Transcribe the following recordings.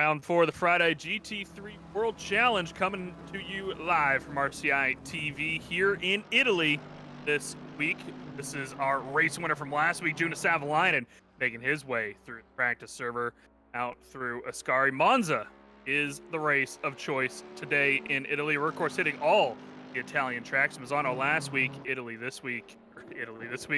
Round four of the Friday GT3 World Challenge coming to you live from RCI TV here in Italy this week. This is our race winner from last week, Juna Savalainen, making his way through the practice server out through Ascari. Monza is the race of choice today in Italy. We're, of course, hitting all the Italian tracks. Mazzano last week, Italy this week,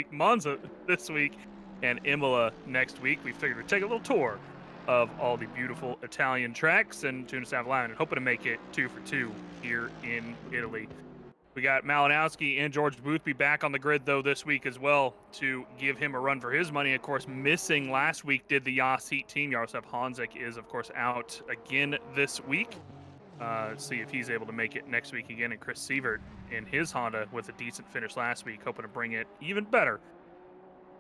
Monza this week, and Imola next week. We figured we'd take a little tour of all the beautiful Italian tracks and Juna Savalainen, and hoping to make it 2 for 2 here in Italy. We got Malinowski and George Boothby back on the grid, though, this week as well to give him a run for his money. Of course, missing last week did the Yas Heat team. Jaroslav Honzik is, of course, out again this week. See if he's able to make it next week again. And Chris Sievert in his Honda with a decent finish last week, hoping to bring it even better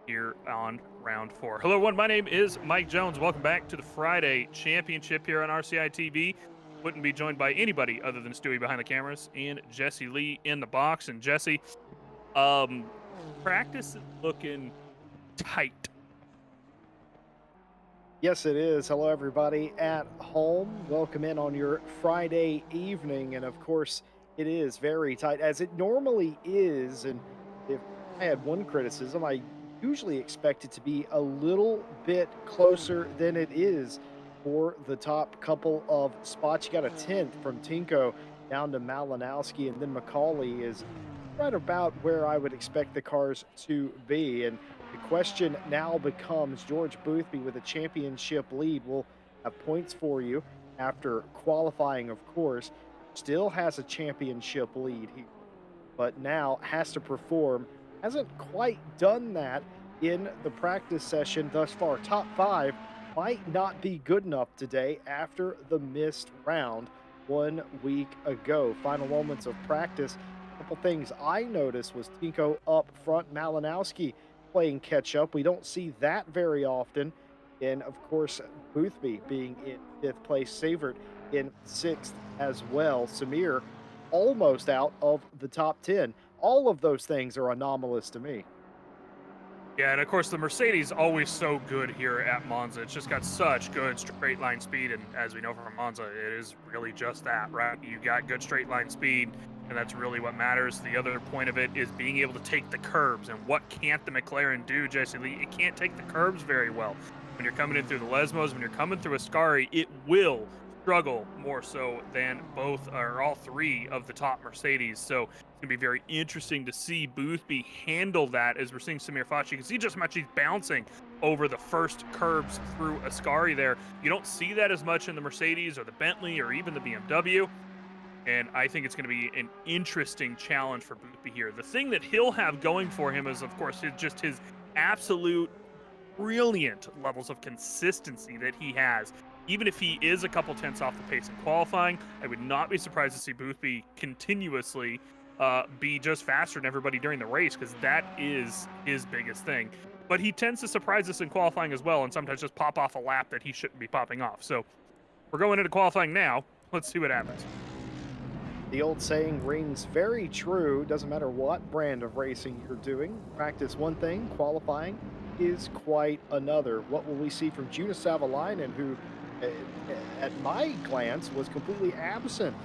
here on round four. Hello, everyone. My name is Mike Jones. Welcome back to the Friday Championship here on RCI TV. Wouldn't be joined by anybody other than Stewie behind the cameras and Jesse Lee in the box. And Jesse, practice is looking tight. Yes, it is. Hello, everybody at home. Welcome in on your Friday evening. And of course, it is very tight, as it normally is. And if I had one criticism, I usually expect it to be a little bit closer than it is for the top couple of spots. You got a 10th from Tinko down to Malinowski, and then McCauley is right about where I would expect the cars to be. And the question now becomes, George Boothby with a championship lead will have points for you after qualifying, of course. Still has a championship lead here, but now has to perform. Hasn't quite done that in the practice session thus far. Top 5 might not be good enough today after the missed round 1 week ago. Final moments of practice. A couple things I noticed was Tinko up front, Malinowski playing catch up. We don't see that very often. And of course, Boothby being in 5th place, Sievert in 6th as well. Samir almost out of the top 10. All of those things are anomalous to me. Yeah, and of course, the Mercedes always so good here at Monza. It's just got such good straight line speed, and as we know from Monza, it is really just that, right? You got good straight line speed, and that's really what matters. The other point of it is being able to take the curbs, and what can't the McLaren do, Jesse Lee? It can't take the curbs very well. When you're coming in through the Lesmos, when you're coming through Ascari, it will struggle more so than both or all three of the top Mercedes. So it's going to be very interesting to see Boothby handle that, as we're seeing Samir Foch. You can see just how much he's bouncing over the first curbs through Ascari there. You don't see that as much in the Mercedes or the Bentley or even the BMW. And I think it's going to be an interesting challenge for Boothby here. The thing that he'll have going for him is, of course, just his absolute brilliant levels of consistency that he has. Even if he is a couple tenths off the pace in qualifying, I would not be surprised to see Boothby continuously be just faster than everybody during the race, because that is his biggest thing. But he tends to surprise us in qualifying as well, and sometimes just pop off a lap that he shouldn't be popping off. So we're going into qualifying now. Let's see what happens. The old saying rings very true. Doesn't matter what brand of racing you're doing. Practice one thing, qualifying is quite another. What will we see from Juna Savalainen, who at my glance was completely absent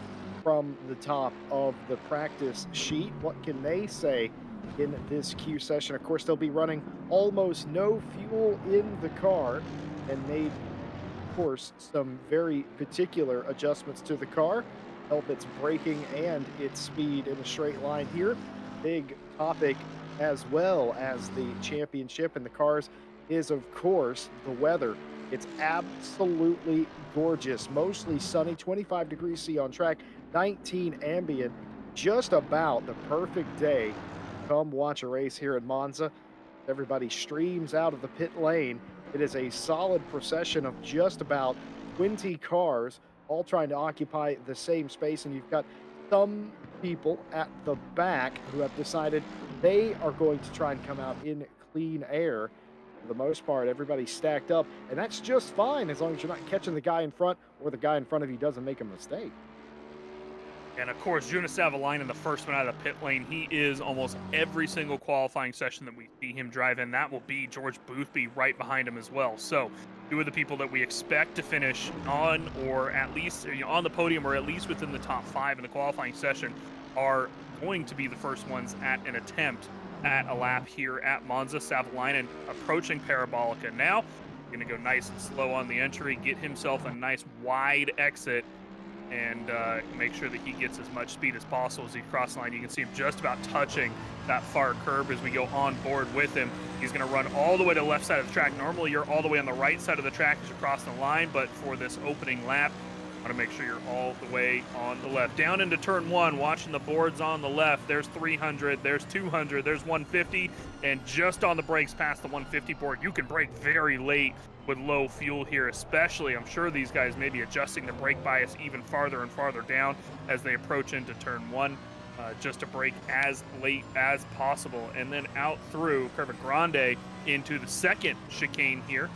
from the top of the practice sheet? What can they say in this Q session? Of course, they'll be running almost no fuel in the car, and made, of course, some very particular adjustments to the car, help its braking and its speed in a straight line here. Big topic, as well as the championship and the cars, is, of course, the weather. It's absolutely gorgeous. Mostly sunny, 25 degrees C on track, 19 ambient. Just about the perfect day. Come watch a race here at Monza. Everybody streams out of the pit lane. It is a solid procession of just about 20 cars, all trying to occupy the same space. And you've got some people at the back who have decided they are going to try and come out in clean air. For the most part, everybody's stacked up, and that's just fine as long as you're not catching the guy in front, or the guy in front of you doesn't make a mistake. And of course, Jonas Savalainen, the first one out of the pit lane, he is almost every single qualifying session that we see him drive in. That will be George Boothby right behind him as well. So, two of the people that we expect to finish on, or at least on the podium, or at least within the top 5 in the qualifying session, are going to be the first ones at an attempt at a lap here at Monza. Savalainen approaching Parabolica now. Going to go nice and slow on the entry, get himself a nice wide exit, and make sure that he gets as much speed as possible as he crosses the line. You can see him just about touching that far curb as we go on board with him. He's going to run all the way to the left side of the track. Normally, you're all the way on the right side of the track as you cross the line, but for this opening lap, I want to make sure you're all the way on the left. Down into turn 1, watching the boards on the left. There's 300, there's 200, there's 150, and just on the brakes past the 150 board. You can brake very late with low fuel here, especially. I'm sure these guys may be adjusting the brake bias even farther and farther down as they approach into turn 1, just to brake as late as possible. And then out through Curva Grande into the second chicane here.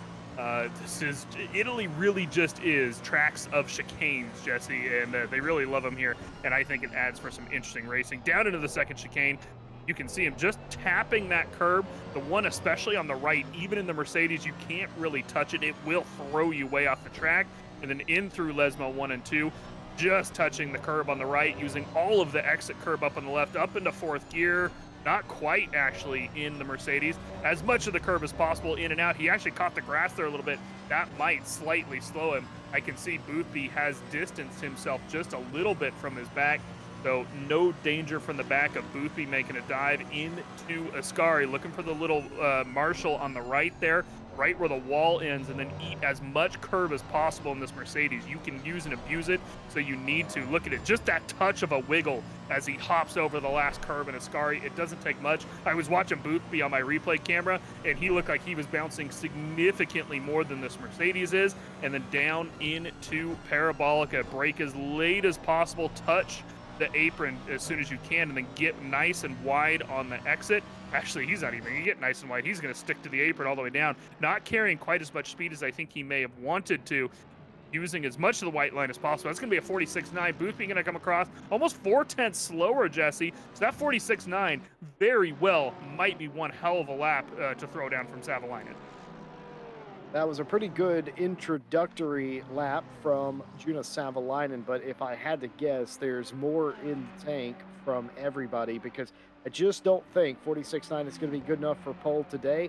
Italy really just is tracks of chicanes, Jesse, and they really love them here, and I think it adds for some interesting racing. Down into the second chicane, you can see him just tapping that curb. The one especially on the right, even in the Mercedes, you can't really touch it. It will throw you way off the track. And then in through Lesmo 1 and 2, just touching the curb on the right, using all of the exit curb up on the left, up into 4th gear. Not quite, actually, in the Mercedes. As much of the curb as possible, in and out. He actually caught the grass there a little bit. That might slightly slow him. I can see Boothby has distanced himself just a little bit from his back. So no danger from the back of Boothby making a dive into Ascari. Looking for the little Marshall on the right there, right where the wall ends, and then eat as much curb as possible in this Mercedes. You can use and abuse it, so you need to look at it. Just that touch of a wiggle as he hops over the last curb in Ascari. It doesn't take much. I was watching Boothby on my replay camera, and he looked like he was bouncing significantly more than this Mercedes is. And then down into Parabolica. Brake as late as possible. Touch the apron as soon as you can, and then get nice and wide on the exit. Actually, he's not even going to get nice and wide. He's going to stick to the apron all the way down, not carrying quite as much speed as I think he may have wanted to, using as much of the white line as possible. That's going to be a 46.9. Boothby going to come across almost 4/10 slower, Jesse. So that 46.9 very well might be one hell of a lap to throw down from Savalainen. That was a pretty good introductory lap from Jonas Savalainen, but if I had to guess, there's more in the tank from everybody, because I just don't think 46.9 is going to be good enough for pole today.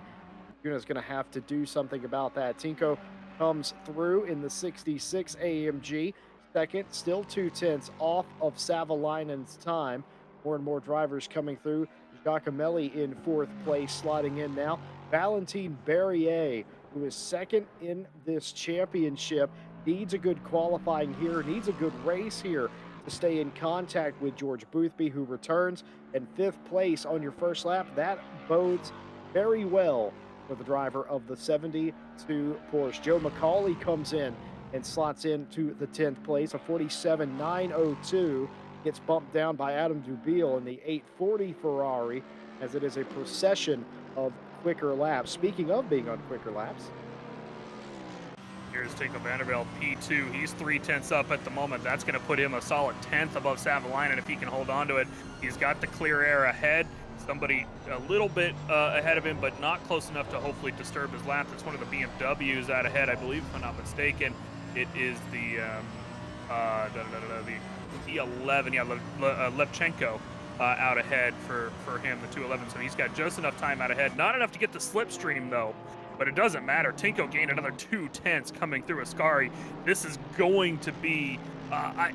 Jonas going to have to do something about that. Tinko comes through in the 66 AMG. Second, still 2/10 off of Savalainen's time. More and more drivers coming through. Giacomelli in 4th place, sliding in now. Valentin Barrier, who is second in this championship, needs a good qualifying here, needs a good race here to stay in contact with George Boothby, who returns. And 5th place on your first lap, that bodes very well for the driver of the 72 Porsche. Joe McCauley comes in and slots into the 10th place. A 47.902 gets bumped down by Adam Dubiel in the 840 Ferrari, as it is a procession of quicker laps. Speaking of being on quicker laps, here's Tinko Vanderbilt, P2. He's 3/10 up at the moment. That's going to put him a solid 10th above Savalainen if he can hold on to it. He's got the clear air ahead. Somebody a little bit ahead of him, but not close enough to hopefully disturb his lap. It's one of the BMWs out ahead, I believe, if I'm not mistaken. It is the E11, yeah, Levchenko. Out ahead for him, the 211. So he's got just enough time out ahead. Not enough to get the slipstream, though. But it doesn't matter. Tinko gained another 2/10 coming through Ascari. This is going to be,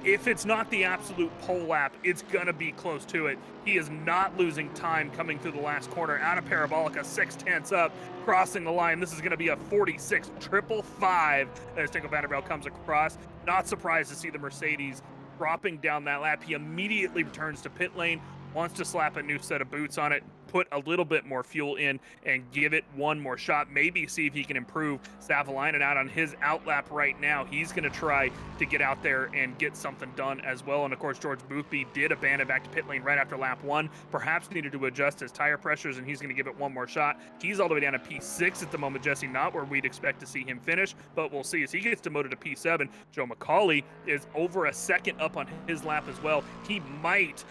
if it's not the absolute pole lap, it's going to be close to it. He is not losing time coming through the last corner. Out of Parabolica, 6/10 up, crossing the line. This is going to be a 46.555 as Tinko Vanderbilt comes across. Not surprised to see the Mercedes dropping down that lap. He immediately returns to pit lane, wants to slap a new set of boots on it, put a little bit more fuel in, and give it one more shot. Maybe see if he can improve Savalainen out on his outlap right now. He's going to try to get out there and get something done as well. And of course, George Boothby did abandon back to pit lane right after lap 1. Perhaps needed to adjust his tire pressures, and he's going to give it one more shot. He's all the way down to P6 at the moment, Jesse. Not where we'd expect to see him finish, but we'll see as he gets demoted to P7. Joe McCauley is over a second up on his lap as well. He might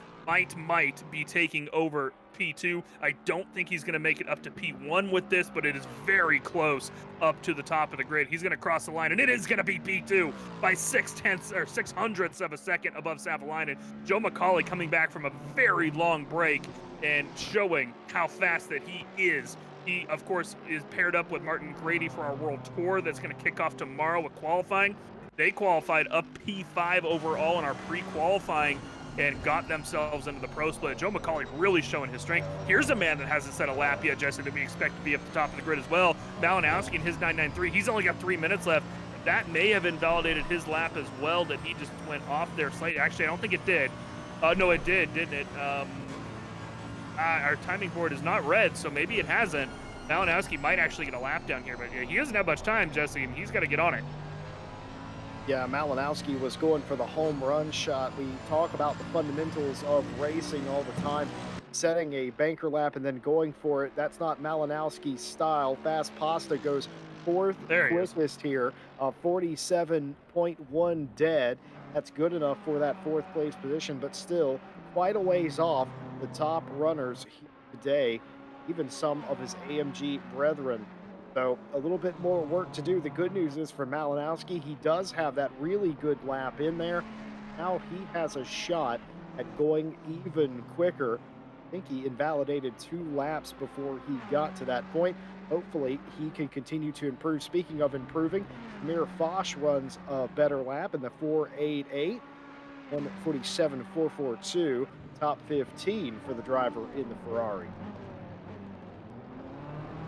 be taking over P2. I don't think he's going to make it up to P1 with this, but it is very close up to the top of the grid. He's going to cross the line, and it is going to be P2 by 6/600ths of a second above Savalainen. Joe McCauley coming back from a very long break and showing how fast that he is. He, of course, is paired up with Martin Grady for our World Tour that's going to kick off tomorrow with qualifying. They qualified up P5 overall in our pre-qualifying and got themselves into the pro split. Joe McCauley really showing his strength. Here's a man that hasn't set a lap yet, Jesse, that we expect to be at the top of the grid as well. Malinowski in his 993. He's only got 3 minutes left. That may have invalidated his lap as well, that he just went off there slightly. Actually, I don't think it did. No, it did, didn't it? Our timing board is not red, so maybe it hasn't. Malinowski might actually get a lap down here, but he doesn't have much time, Jesse, and he's got to get on it. Yeah, Malinowski was going for the home run shot. We talk about the fundamentals of racing all the time. Setting a banker lap and then going for it. That's not Malinowski's style. Fast Pasta goes fourth quickest here, 47.1 dead. That's good enough for that fourth place position, but still quite a ways off the top runners here today, even some of his AMG brethren. So a little bit more work to do. The good news is for Malinowski, he does have that really good lap in there. Now he has a shot at going even quicker. I think he invalidated 2 laps before he got to that point. Hopefully he can continue to improve. Speaking of improving, Amir Foch runs a better lap in the 4.88, 1:47.442, top 15 for the driver in the Ferrari.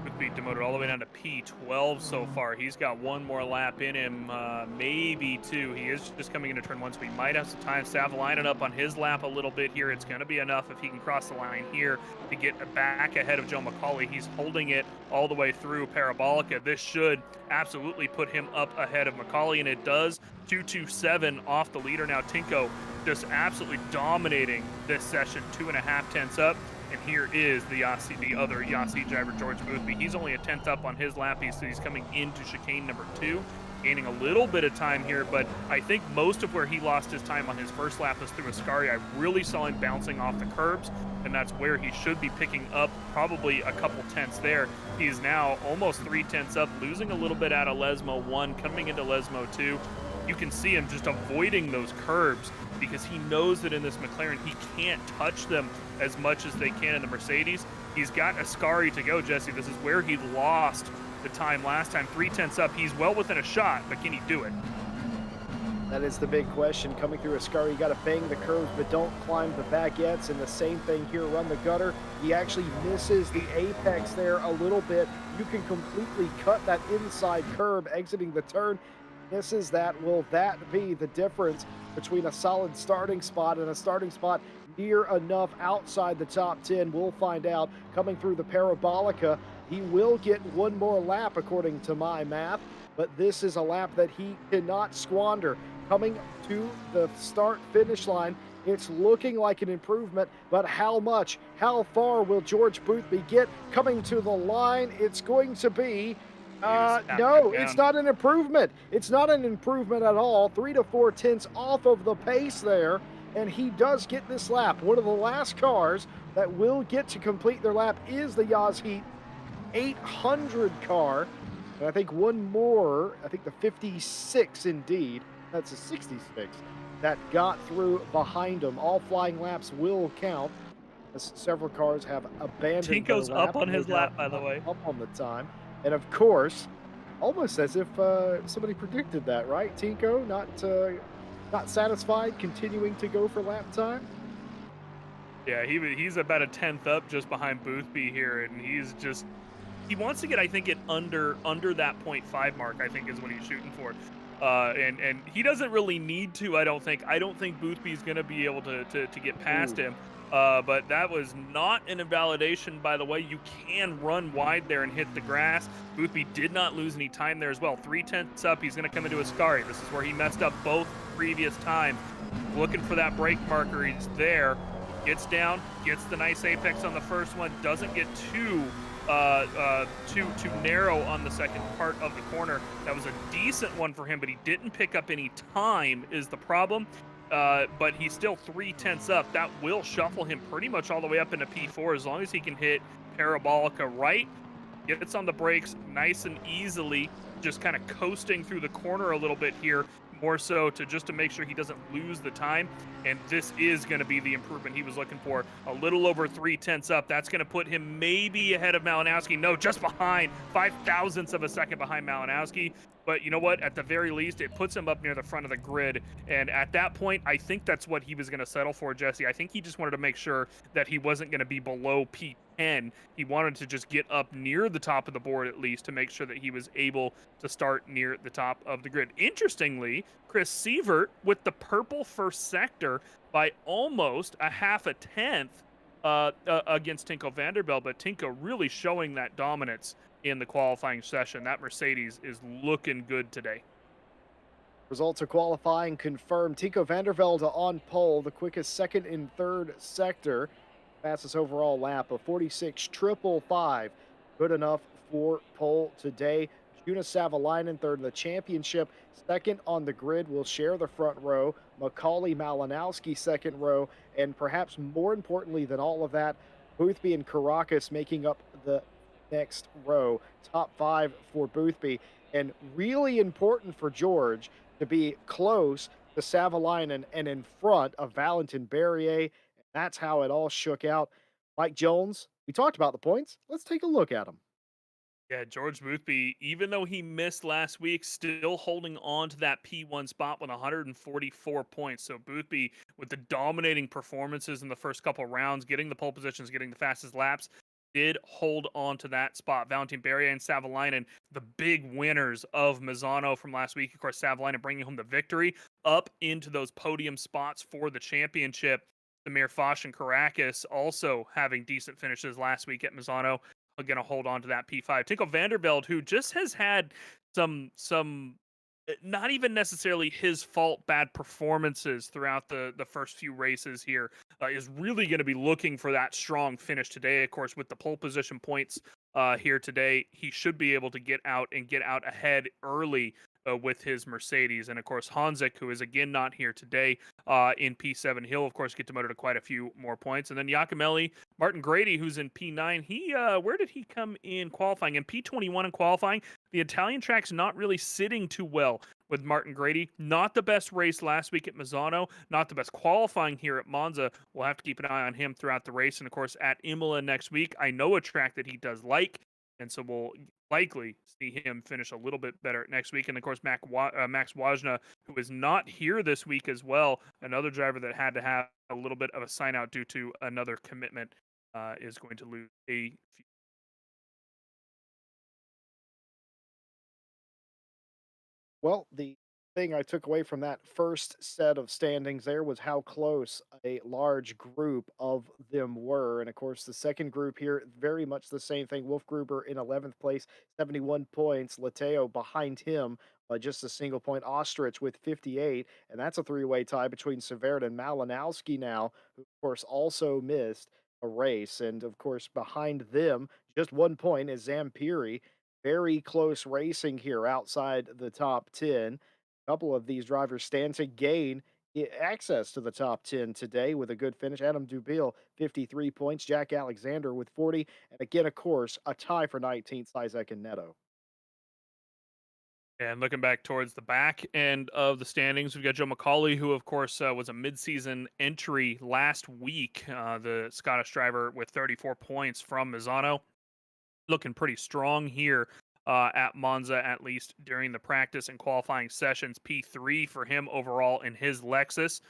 Boothby demoted all the way down to P12 so far. He's got one more lap in him, maybe 2. He is just coming into turn 1, so we might have some time. Savalainen up on his lap a little bit here. It's going to be enough if he can cross the line here to get back ahead of Joe McCauley. He's holding it all the way through Parabolica. This should absolutely put him up ahead of McCauley, and it does. 227 off the leader now. Tinko just absolutely dominating this session, 2.5 tenths up. And here is the other Yasi driver, George Boothby. He's only a 10th up on his lap. He's coming into chicane number 2, gaining a little bit of time here, but I think most of where he lost his time on his first lap was through Ascari. I really saw him bouncing off the curbs, and that's where he should be picking up probably a couple tenths there. He's now almost 3 tenths up, losing a little bit out of Lesmo 1, coming into Lesmo 2. You can see him just avoiding those curbs because he knows that in this McLaren he can't touch them as much as they can in the Mercedes. He's got Ascari to go, Jesse. This is where he lost the time last time. 3 tenths up. He's well within a shot, but can he do it? That is the big question. Coming through Ascari, you got to bang the curves, but don't climb the baguettes. And the same thing here, run the gutter. He actually misses the apex there a little bit. You can completely cut that inside curb exiting the turn. Misses that. Will that be the difference between a solid starting spot and a starting spot near enough outside the top 10? We'll find out. Coming through the Parabolica, he will get one more lap according to my math, but this is a lap that he cannot squander. Coming to the start-finish line, it's looking like an improvement, but how much? How far will George Boothby get? Coming to the line, it's going to be no, it's not an improvement. It's not an improvement at all. 3 to 4 tenths off of the pace there, and he does get this lap. One of the last cars that will get to complete their lap is the Yas Heat 800 car, and I think one more, I think the 56 indeed, that's a 66, that got through behind him. All flying laps will count, as several cars have abandoned their Tinko's lap. up on his lap, by the way. Up on the time. And of course, almost as if somebody predicted that, right? Tinko, not satisfied, continuing to go for lap time. Yeah, he's about a 10th up just behind Boothby here, and he wants to get, I think, it under that 0.5 mark, I think is what he's shooting for. And he doesn't really need to. I don't think. I don't think Boothby's going to be able to get past Ooh. him. But that was not an invalidation, by the way. You can run wide there and hit the grass. Boothby did not lose any time there as well. 3/10 up. He's going to come into a Ascari. This is where he messed up both previous times. Looking for that brake marker. He's there. Gets down. Gets the nice apex on the first one. Doesn't get too narrow on the second part of the corner. That was a decent one for him, but he didn't pick up any time is the problem. But he's still 3/10 up. That will shuffle him pretty much all the way up into P4 as long as he can hit Parabolica right. Gets on the brakes nice and easily, just kind of coasting through the corner a little bit here, more so to make sure he doesn't lose the time. And this is going to be the improvement he was looking for. A little over 3/10 up. That's going to put him maybe ahead of Malinowski. No, just behind, 5 thousandths of a second behind Malinowski. But you know what? At the very least, it puts him up near the front of the grid. And at that point, I think that's what he was going to settle for, Jesse. I think he just wanted to make sure that he wasn't going to be below P10. He wanted to just get up near the top of the board at least to make sure that he was able to start near the top of the grid. Interestingly, Chris Sievert with the purple first sector by almost a half a tenth against Tinko Vanderbilt, but Tinko really showing that dominance in the qualifying session. That Mercedes is looking good today. Results of qualifying confirmed. Tico Vandervelde on pole, the quickest second and third sector. Fastest overall lap of 46.555. Good enough for pole today. Juna Savalainen third in the championship. Second on the grid will share the front row. Macaulay Malinowski second row. And perhaps more importantly than all of that, Boothby and Caracas making up the next row. Top five for Boothby. And really important for George to be close to Savalainen and in front of Valentin Berrier. That's how it all shook out. Mike Jones, we talked about the points. Let's take a look at them. Yeah, George Boothby, even though he missed last week, still holding on to that P1 spot with 144 points. So Boothby, with the dominating performances in the first couple rounds, getting the pole positions, getting the fastest laps, did hold on to that spot. Valentin Berrier and Savalainen, the big winners of Misano from last week. Of course, Savalainen bringing home the victory up into those podium spots for the championship. Samir Foch and Caracas also having decent finishes last week at Misano, going to hold on to that P5. Tinko Vandervelde, who just has had some not even necessarily his fault bad performances throughout the first few races here, is really going to be looking for that strong finish today. Of course, with the pole position points here today, he should be able to get out ahead early with his Mercedes. And of course, Hanzik, who is again not here today in P7, he'll of course get demoted to quite a few more points. And then Giacomelli, Martin Grady, who's in P9, he where did he come in qualifying? In P21 in qualifying, the Italian track's not really sitting too well with Martin Grady. Not the best race last week at Misano, not the best qualifying here at Monza. We'll have to keep an eye on him throughout the race. And of course, at Imola next week, I know a track that he does like. And so we'll likely see him finish a little bit better next week. And of course, Max Wajna, who is not here this week as well, another driver that had to have a little bit of a sign out due to another commitment, is going to lose a few. Well, the thing I took away from that first set of standings there was how close a large group of them were. And of course, the second group here, very much the same thing. Wolf Gruber in 11th place, 71 points. Lateo behind him by just a single point. Ostrich with 58. And that's a three-way tie between Severd and Malinowski now, who, of course, also missed a race. And of course, behind them, just 1 point is Zampiri. Very close racing here outside the top 10. A couple of these drivers stand to gain access to the top 10 today with a good finish. Adam Dubil, 53 points. Jack Alexander with 40. And again, of course, a tie for 19th, Isaac and Neto. And looking back towards the back end of the standings, we've got Joe McCauley, who, of course, was a midseason entry last week. The Scottish driver with 34 points from Misano. Looking pretty strong here at Monza, at least during the practice and qualifying sessions. P3 for him overall in his Lexus.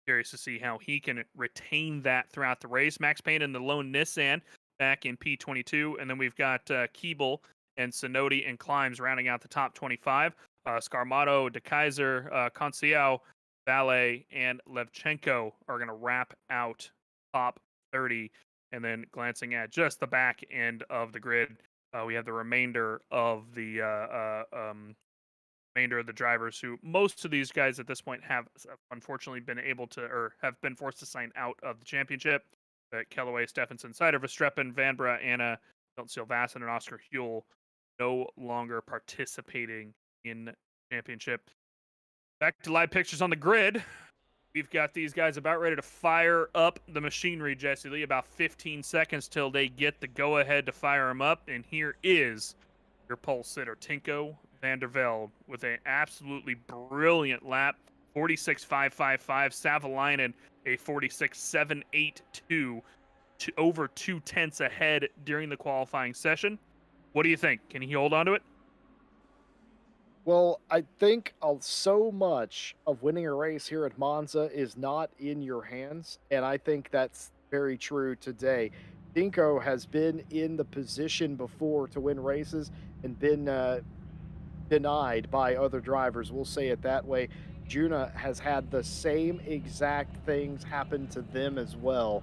Curious to see how he can retain that throughout the race. Max Payne in the lone Nissan back in P22. And then we've got Keeble and Sonotti and Climbs rounding out the top 25. Scarmato, De Kaiser, Conceiao, Valet, and Levchenko are going to wrap out top 30. And then glancing at just the back end of the grid, we have the remainder of the drivers who most of these guys at this point have unfortunately been able to or have been forced to sign out of the championship. Kellaway, Stephenson, Sider, Verstappen, Vanbra, Anna, Milton Silvassen, and Oscar Huel no longer participating in the championship. Back to live pictures on the grid. We've got these guys about ready to fire up the machinery, Jesse Lee. About 15 seconds till they get the go-ahead to fire them up. And here is your pole sitter, Tinko van der Velde, with an absolutely brilliant lap. 46.555. Savalainen, a 46.782, over 2/10 ahead during the qualifying session. What do you think? Can he hold on to it? Well, I think so much of winning a race here at Monza is not in your hands, and I think that's very true today. Dinko has been in the position before to win races and been denied by other drivers. We'll say it that way. Juna has had the same exact things happen to them as well.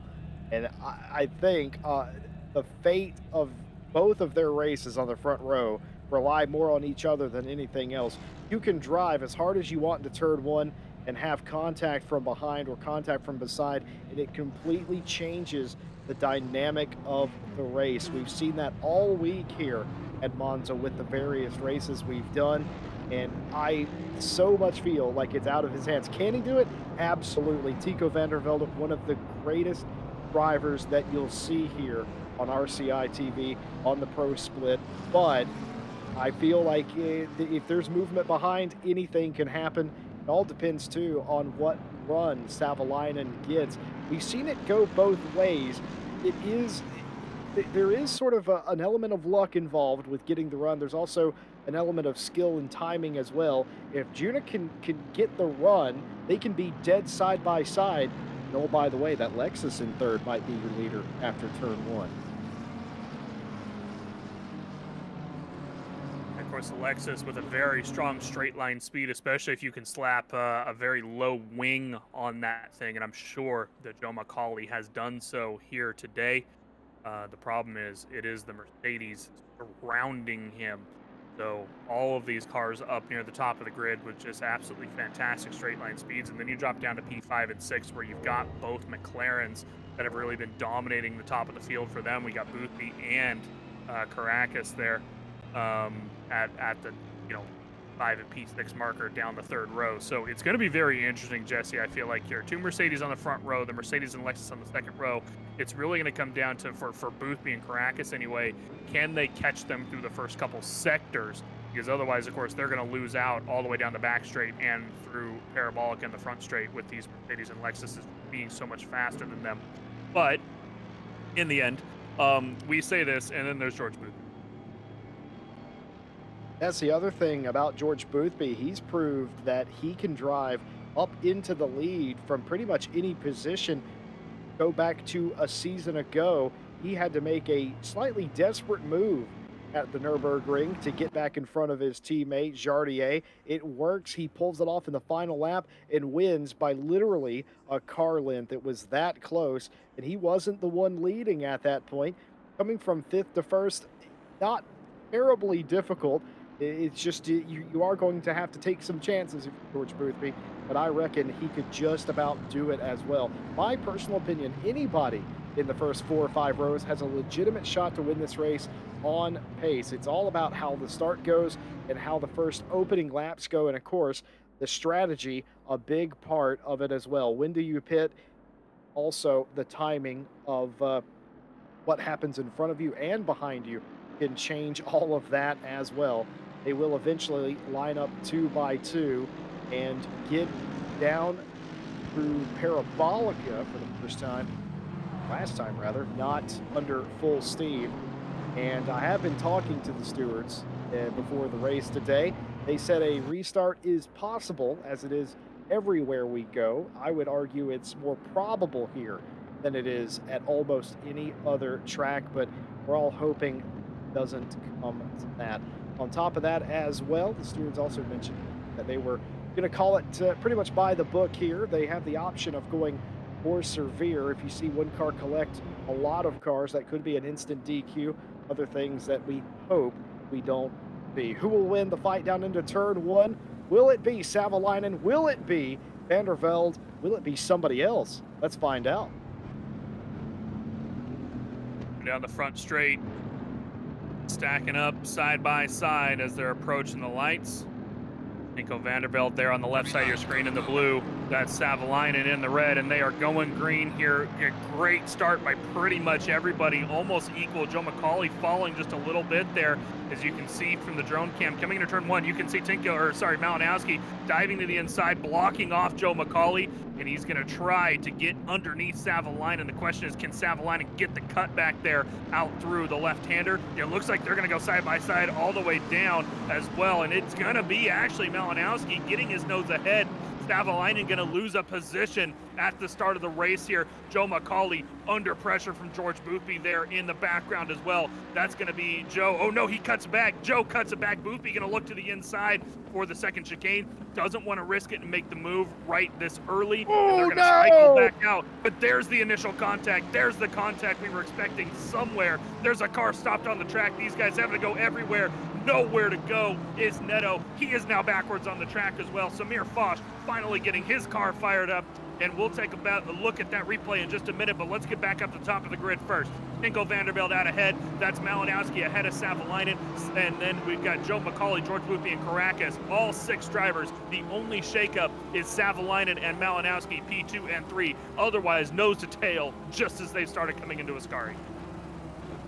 And I think the fate of both of their races on the front row rely more on each other than anything else. You can drive as hard as you want into turn one and have contact from behind or contact from beside, and it completely changes the dynamic of the race. We've seen that all week here at Monza with the various races we've done, and I so much feel like it's out of his hands. Can he do it? Absolutely. Tico van der Velde, one of the greatest drivers that you'll see here on RCI TV on the Pro Split, but I feel like if there's movement behind, anything can happen. It all depends, too, on what run Savalainen gets. We've seen it go both ways. There is sort of an element of luck involved with getting the run. There's also an element of skill and timing as well. If Juna can get the run, they can be dead side by side. And oh, by the way, that Lexus in third might be your leader after turn one. Of course, the Lexus with a very strong straight line speed, especially if you can slap a very low wing on that thing. And I'm sure that Joe McCauley has done so here today. The problem is it is the Mercedes surrounding him. So all of these cars up near the top of the grid with just absolutely fantastic straight line speeds. And then you drop down to P5 and 6 where you've got both McLarens that have really been dominating the top of the field for them. We got Boothby and Caracas there at the 5 and P6 marker down the third row. So it's going to be very interesting, Jesse. I feel like here, two Mercedes on the front row, the Mercedes and Lexus on the second row. It's really going to come down to, for Boothby and Caracas anyway, can they catch them through the first couple sectors? Because otherwise, of course, they're going to lose out all the way down the back straight and through parabolic in the front straight with these Mercedes and Lexuses being so much faster than them. But in the end, we say this, and then there's George Boothby. That's the other thing about George Boothby. He's proved that he can drive up into the lead from pretty much any position. Go back to a season ago, he had to make a slightly desperate move at the Nürburgring to get back in front of his teammate, Jardier. It works. He pulls it off in the final lap and wins by literally a car length. It was that close, and he wasn't the one leading at that point. Coming from fifth to first, not terribly difficult. It's just you are going to have to take some chances if you're George Boothby, but I reckon he could just about do it as well. My personal opinion, anybody in the first 4 or 5 rows has a legitimate shot to win this race on pace. It's all about how the start goes and how the first opening laps go, and of course, the strategy, a big part of it as well. When do you pit? Also, the timing of what happens in front of you and behind you can change all of that as well. They will eventually line up 2 by 2 and get down through Parabolica for the first time, last time rather, not under full steam. And I have been talking to the stewards before the race today. They said a restart is possible, as it is everywhere we go. I would argue it's more probable here than it is at almost any other track, but we're all hoping it doesn't come to that. On top of that as well, the stewards also mentioned that they were going to call it pretty much by the book here. They have the option of going more severe. If you see one car collect a lot of cars, that could be an instant DQ. Other things that we hope we don't see. Who will win the fight down into turn one? Will it be Savalainen? Will it be Vandervelde? Will it be somebody else? Let's find out. Down the front straight, stacking up side by side as they're approaching the lights. Nico Vandervelde there on the left side of your screen in the blue. That's Savalainen in the red, and they are going green here. A great start by pretty much everybody, almost equal. Joe McCauley falling just a little bit there, as you can see from the drone cam. Coming into turn one, you can see Malinowski diving to the inside, blocking off Joe McCauley, and he's going to try to get underneath Savalainen. The question is, can Savalainen get the cut back there out through the left-hander? It looks like they're going to go side by side all the way down as well, and it's going to be actually Malinowski getting his nose ahead. Savalainen going to lose a position at the start of the race here. Joe McCauley under pressure from George Boothby there in the background as well. That's going to be Joe. Oh no, he cuts back. Joe cuts it back. Boothby going to look to the inside for the second chicane. Doesn't want to risk it and make the move right this early. Oh, and they're going to cycle back out. But there's the initial contact. There's the contact we were expecting somewhere. There's a car stopped on the track. These guys having to go everywhere. Nowhere to go is Neto. He is now backwards on the track as well. Samir Foch finally getting his car fired up, and we'll take a look at that replay in just a minute, but let's get back up to the top of the grid first. Nico Vandervelde out ahead. That's Malinowski ahead of Savalainen, and then we've got Joe McCauley, George Boothby, and Caracas, all 6 drivers. The only shakeup is Savalainen and Malinowski, P2 and 3. Otherwise, nose to tail, just as they started coming into Ascari.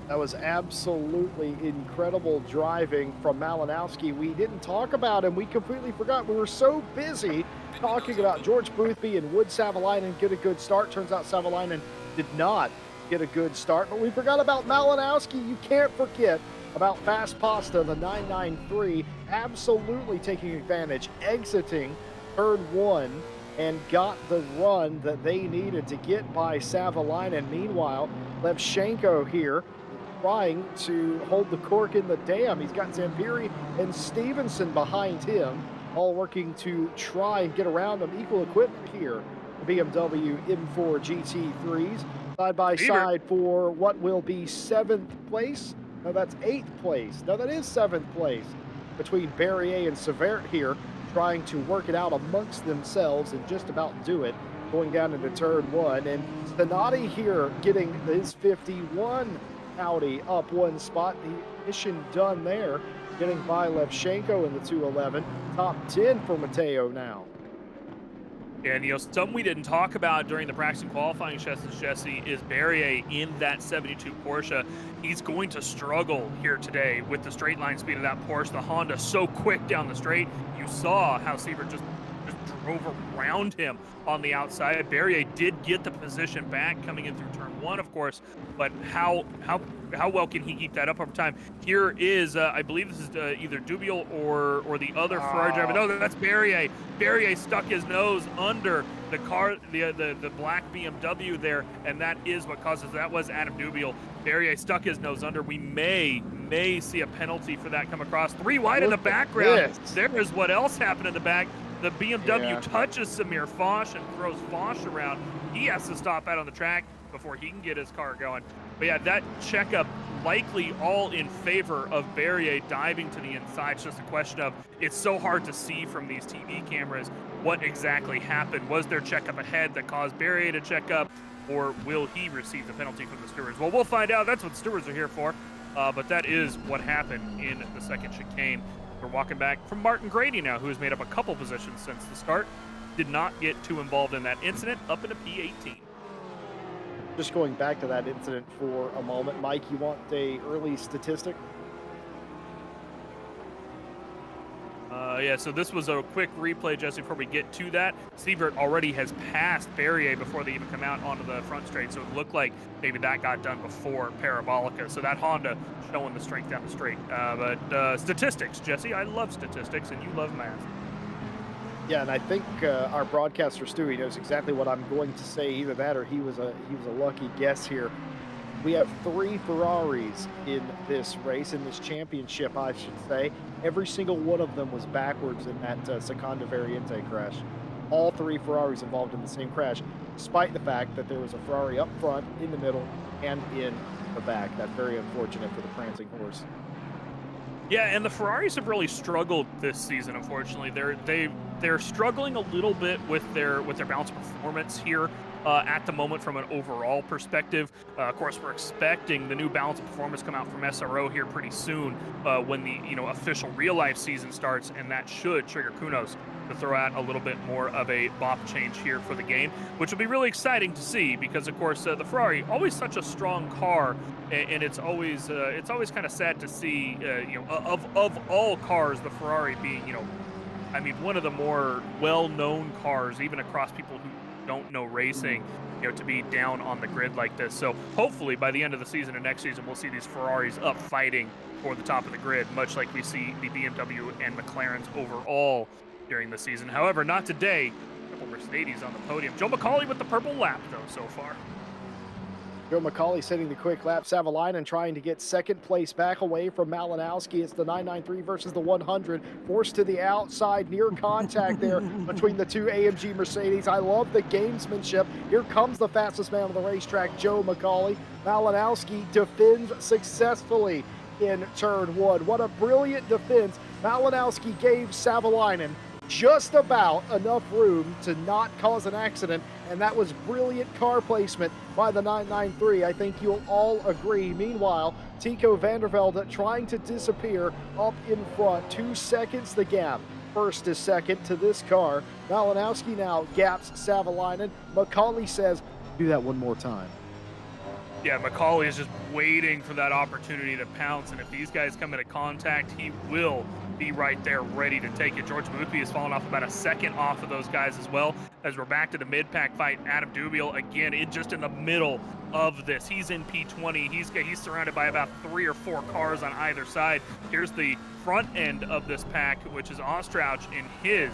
That was absolutely incredible driving from Malinowski. We didn't talk about him. We completely forgot. We were so busy talking about George Boothby and would Savalainen get a good start. Turns out Savalainen did not get a good start, but we forgot about Malinowski. You can't forget about Fast Pasta, the 993, absolutely taking advantage, exiting turn one, and got the run that they needed to get by Savalainen. Meanwhile, Levchenko here trying to hold the cork in the dam. He's got Zampiri and Stevenson behind him, all working to try and get around them. Equal equipment here. The BMW M4 GT3s side by side for what will be 7th place. No, that's 8th place. No, that is 7th place between Barrier and Severt here, trying to work it out amongst themselves and just about do it, going down into turn one. And Stanati here getting his 51 Audi up one spot. The mission done there, getting by Levchenko in the 211. Top 10 for Matteo now. And, you know, something we didn't talk about during the practice and qualifying sessions, Jesse, is Barrier in that 72 Porsche. He's going to struggle here today with the straight line speed of that Porsche. The Honda so quick down the straight. You saw how Sievert just drove around him on the outside. Barrier did get the position back coming in through turn one, of course, but how well can he keep that up over time? Here is, I believe this is either Dubiel or the other Ferrari driver. No, that's Barrier. Barrier stuck his nose under the car, the black BMW there, and that is what causes, that was Adam Dubiel. Barrier stuck his nose under. We may see a penalty for that come across. 3 wide in the background. There is what else happened in the back. The BMW touches Samir Foch and throws Foch around. He has to stop out on the track before he can get his car going. But yeah, that checkup likely all in favor of Barrier diving to the inside. It's just a question of, it's so hard to see from these TV cameras what exactly happened. Was there checkup ahead that caused Barrier to check up, or will he receive the penalty from the stewards? Well, we'll find out. That's what stewards are here for. But that is what happened in the second chicane. We're walking back from Martin Grady now, who has made up a couple positions since the start. Did not get too involved in that incident, up into P18. Just going back to that incident for a moment, Mike, you want a early statistic? Yeah, so this was a quick replay, Jesse, before we get to that. Sievert already has passed Barrier before they even come out onto the front straight, so it looked like maybe that got done before Parabolica. So that Honda showing the strength down the straight. But statistics, Jesse, I love statistics, and you love math. Yeah, and I think our broadcaster Stewie knows exactly what I'm going to say. Either that, or he was a lucky guess here. We have 3 Ferraris in this race, in this championship, I should say. Every single one of them was backwards in that Seconda Variante crash. All 3 Ferraris involved in the same crash, despite the fact that there was a Ferrari up front, in the middle, and in the back. That's very unfortunate for the prancing horse. Yeah, and the Ferraris have really struggled this season. Unfortunately, they're struggling a little bit with their balance performance here at the moment from an overall perspective. Of course, we're expecting the new balance of performance come out from SRO here pretty soon when the official real life season starts, and that should trigger Kunos to throw out a little bit more of a bop change here for the game, which will be really exciting to see because, of course, the Ferrari always such a strong car, and it's always kind of sad to see of all cars, the Ferrari being I mean, one of the more well-known cars, even across people who don't know racing, to be down on the grid like this. So hopefully by the end of the season and next season, we'll see these Ferraris up fighting for the top of the grid, much like we see the BMW and McLarens overall during the season. However, not today. Couple Mercedes on the podium. Joe McCauley with the purple lap, though, so far. Joe McCauley setting the quick lap. Savalainen trying to get second place back away from Malinowski. It's the 993 versus the 100. Forced to the outside, near contact there between the two AMG Mercedes. I love the gamesmanship. Here comes the fastest man on the racetrack, Joe McCauley. Malinowski defends successfully in turn one. What a brilliant defense. Malinowski gave Savalainen just about enough room to not cause an accident, and that was brilliant car placement by the 993. I think you'll all agree. Meanwhile, Tico Vandervelde trying to disappear up in front. 2 seconds the gap. First to second to this car. Malinowski now gaps Savalainen. McCauley says, do that one more time. Yeah, McCauley is just waiting for that opportunity to pounce, and if these guys come into contact, he will be right there ready to take it. George Boothby has fallen off about a second off of those guys as well, as we're back to the mid-pack fight. Adam Dubiel, again, just in the middle of this. He's in P20. He's surrounded by about 3 or 4 cars on either side. Here's the front end of this pack, which is Ostrauch in his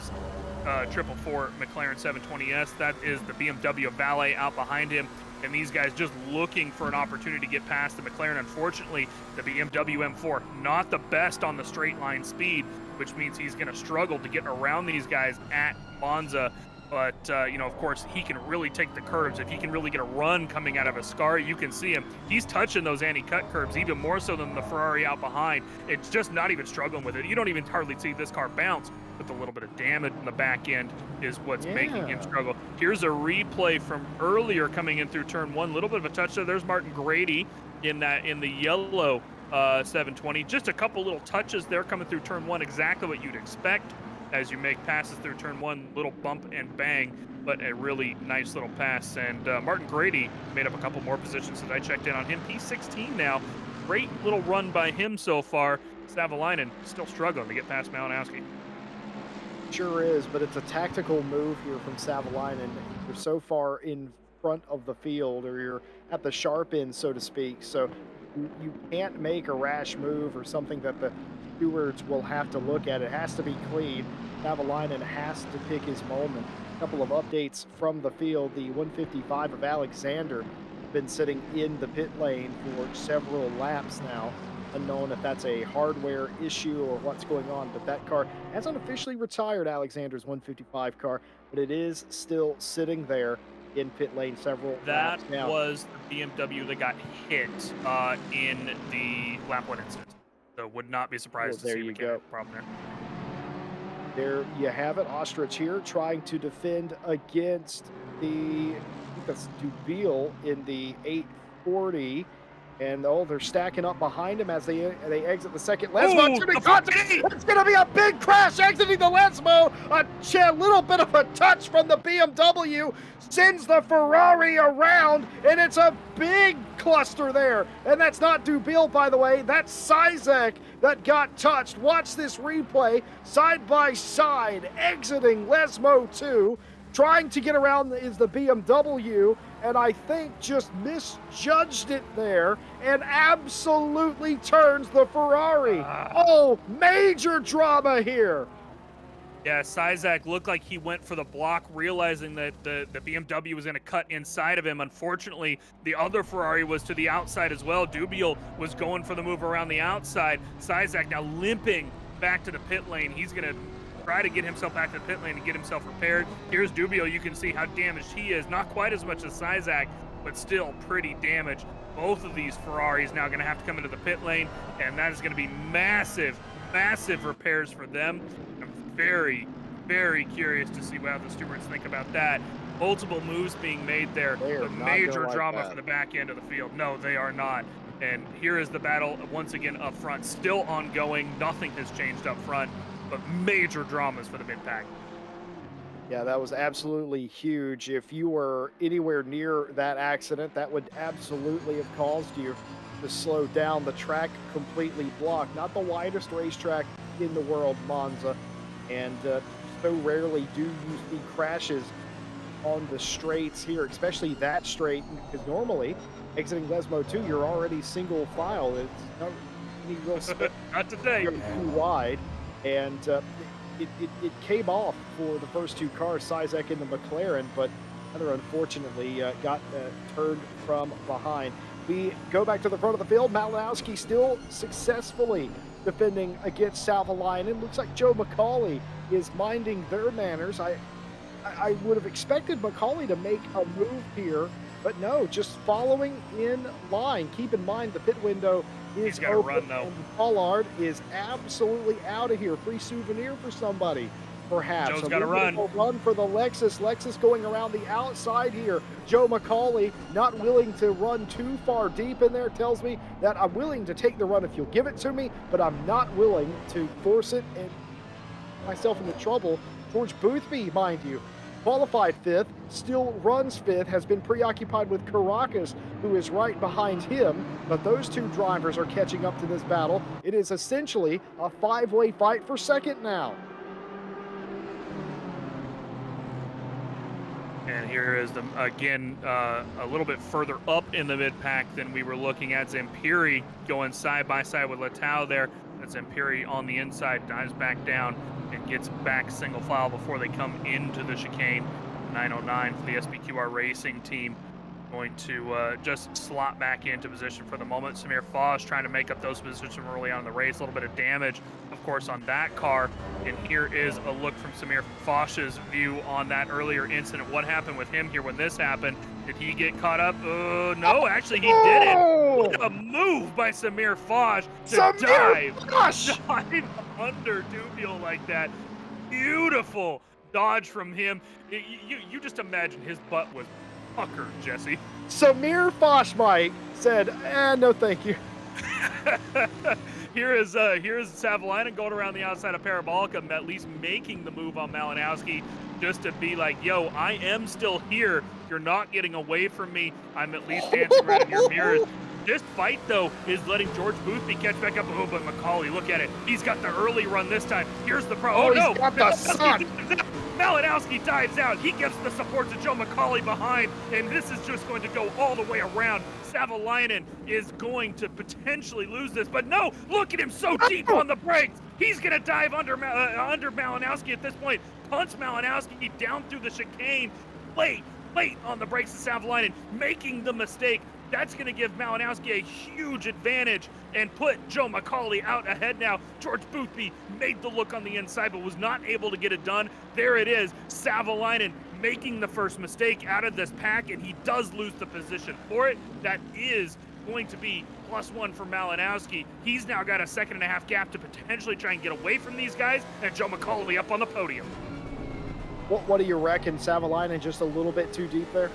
444 McLaren 720S. That is the BMW Valet out behind him. And these guys just looking for an opportunity to get past the McLaren. Unfortunately, the BMW M4, not the best on the straight line speed, which means he's going to struggle to get around these guys at Monza. But, of course, he can really take the curves. If he can really get a run coming out of Ascari, you can see him. He's touching those anti-cut curves even more so than the Ferrari out behind. It's just not even struggling with it. You don't even hardly see this car bounce, but the little bit of damage in the back end is what's making him struggle. Here's a replay from earlier coming in through turn one. A little bit of a touch there. There's Martin Grady in the yellow 720. Just a couple little touches there coming through turn one. Exactly what you'd expect as you make passes through turn one. Little bump and bang, but a really nice little pass. And Martin Grady made up a couple more positions as I checked in on him. P16 now. Great little run by him so far. Savalainen still struggling to get past Malinowski. Sure is, but it's a tactical move here from Savalainen. You're so far in front of the field, or you're at the sharp end, so to speak. So you can't make a rash move or something that the stewards will have to look at. It has to be clean. Savalainen has to pick his moment. A couple of updates from the field. The 155 of Alexander has been sitting in the pit lane for several laps now. Unknown if that's a hardware issue or what's going on, but that car hasn't officially retired, Alexander's 155 car, but it is still sitting there in pit lane several laps now. That was the BMW that got hit in the lap one incident. So would not be surprised to see a mechanical problem there. There you have it. Ostrich here trying to defend against the, I think that's Dubiel in the 840. And they're stacking up behind him as they exit the second Lesmo. It's going to be a big crash exiting the Lesmo. A little bit of a touch from the BMW sends the Ferrari around, and it's a big cluster there. And that's not Dubiel, by the way. That's Sizek that got touched. Watch this replay. Side by side, exiting Lesmo 2. Trying to get around is the BMW, and I think just misjudged it there and absolutely turns the Ferrari. Oh, major drama here. Yeah, Sizak looked like he went for the block, realizing that the BMW was going to cut inside of him. Unfortunately, the other Ferrari was to the outside as well. Dubiel was going for the move around the outside. Sizak now limping back to the pit lane. He's going to try to get himself back to the pit lane and get himself repaired. Here's Dubiel. You can see how damaged he is. Not quite as much as Sizak, but still pretty damaged. Both of these Ferraris now going to have to come into the pit lane, and that is going to be massive, massive repairs for them. I'm very, very curious to see how the stewards think about that. Multiple moves being made there, but major drama for the back end of the field. No, they are not. And here is the battle once again up front, still ongoing. Nothing has changed up front, but major dramas for the mid-pack. Yeah, that was absolutely huge. If you were anywhere near that accident, that would absolutely have caused you to slow down. The track completely blocked. Not the widest racetrack in the world, Monza, and so rarely do you see crashes on the straights here, especially that straight, because normally exiting Lesmo 2, you're already single file. It's not any real space. Not today. You're too wide, and it came off for the first two cars, Sizek and the McLaren, but rather unfortunately got turned from behind. We go back to the front of the field. Malinowski still successfully defending against Savalainen. Looks like Joe McCauley is minding their manners. I would have expected McCauley to make a move here, but no, just following in line. Keep in mind the pit window is open, run, though. And Pollard is absolutely out of here. Free souvenir for somebody, perhaps. Joe's got to run. Run for the Lexus. Lexus going around the outside here. Joe McCauley not willing to run too far deep in there. Tells me that I'm willing to take the run if you'll give it to me, but I'm not willing to force it and myself into trouble. George Boothby, mind you, qualified fifth, still runs fifth, has been preoccupied with Caracas, who is right behind him, but those two drivers are catching up to this battle. It is essentially a five-way fight for second now. And here is the again a little bit further up in the mid-pack than we were looking at. Zampiri going side by side with Letao there. That's Zampiri on the inside, dives back down and gets back single file before they come into the chicane. 909 for the SBQR Racing team going to just slot back into position for the moment. Samir Fosh trying to make up those positions from early on in the race. A little bit of damage, of course, on that car. And here is a look from Samir Fosh's view on that earlier incident. What happened with him here when this happened? Did he get caught up? No, actually he didn't. What a move by Samir Fosh to dive under Dubiel like that. Beautiful dodge from him. You just imagine his butt was puckered, Jesse. Samir Foshmite said, no thank you. Here is Savalainen going around the outside of Parabolica, at least making the move on Malinowski, just to be like, yo, I am still here. You're not getting away from me. I'm at least dancing right in your mirrors. This fight, though, is letting George Boothby catch back up. Oh, but McCauley, look at it. He's got the early run this time. Here's the pro. Oh, no. He's got the suck. Malinowski dives out. He gives the support to Joe McCauley behind, and this is just going to go all the way around. Savalainen is going to potentially lose this, but no, look at him so deep on the brakes. He's going to dive under Malinowski at this point. Punts Malinowski down through the chicane. Late on the brakes of Savalainen, making the mistake. That's going to give Malinowski a huge advantage and put Joe McCauley out ahead now. George Boothby made the look on the inside, but was not able to get it done. There it is, Savalainen making the first mistake out of this pack, and he does lose the position for it. That is going to be +1 for Malinowski. He's now got a 1.5 second gap to potentially try and get away from these guys, and Joe McCauley up on the podium. What do you reckon? Savalainen just a little bit too deep there?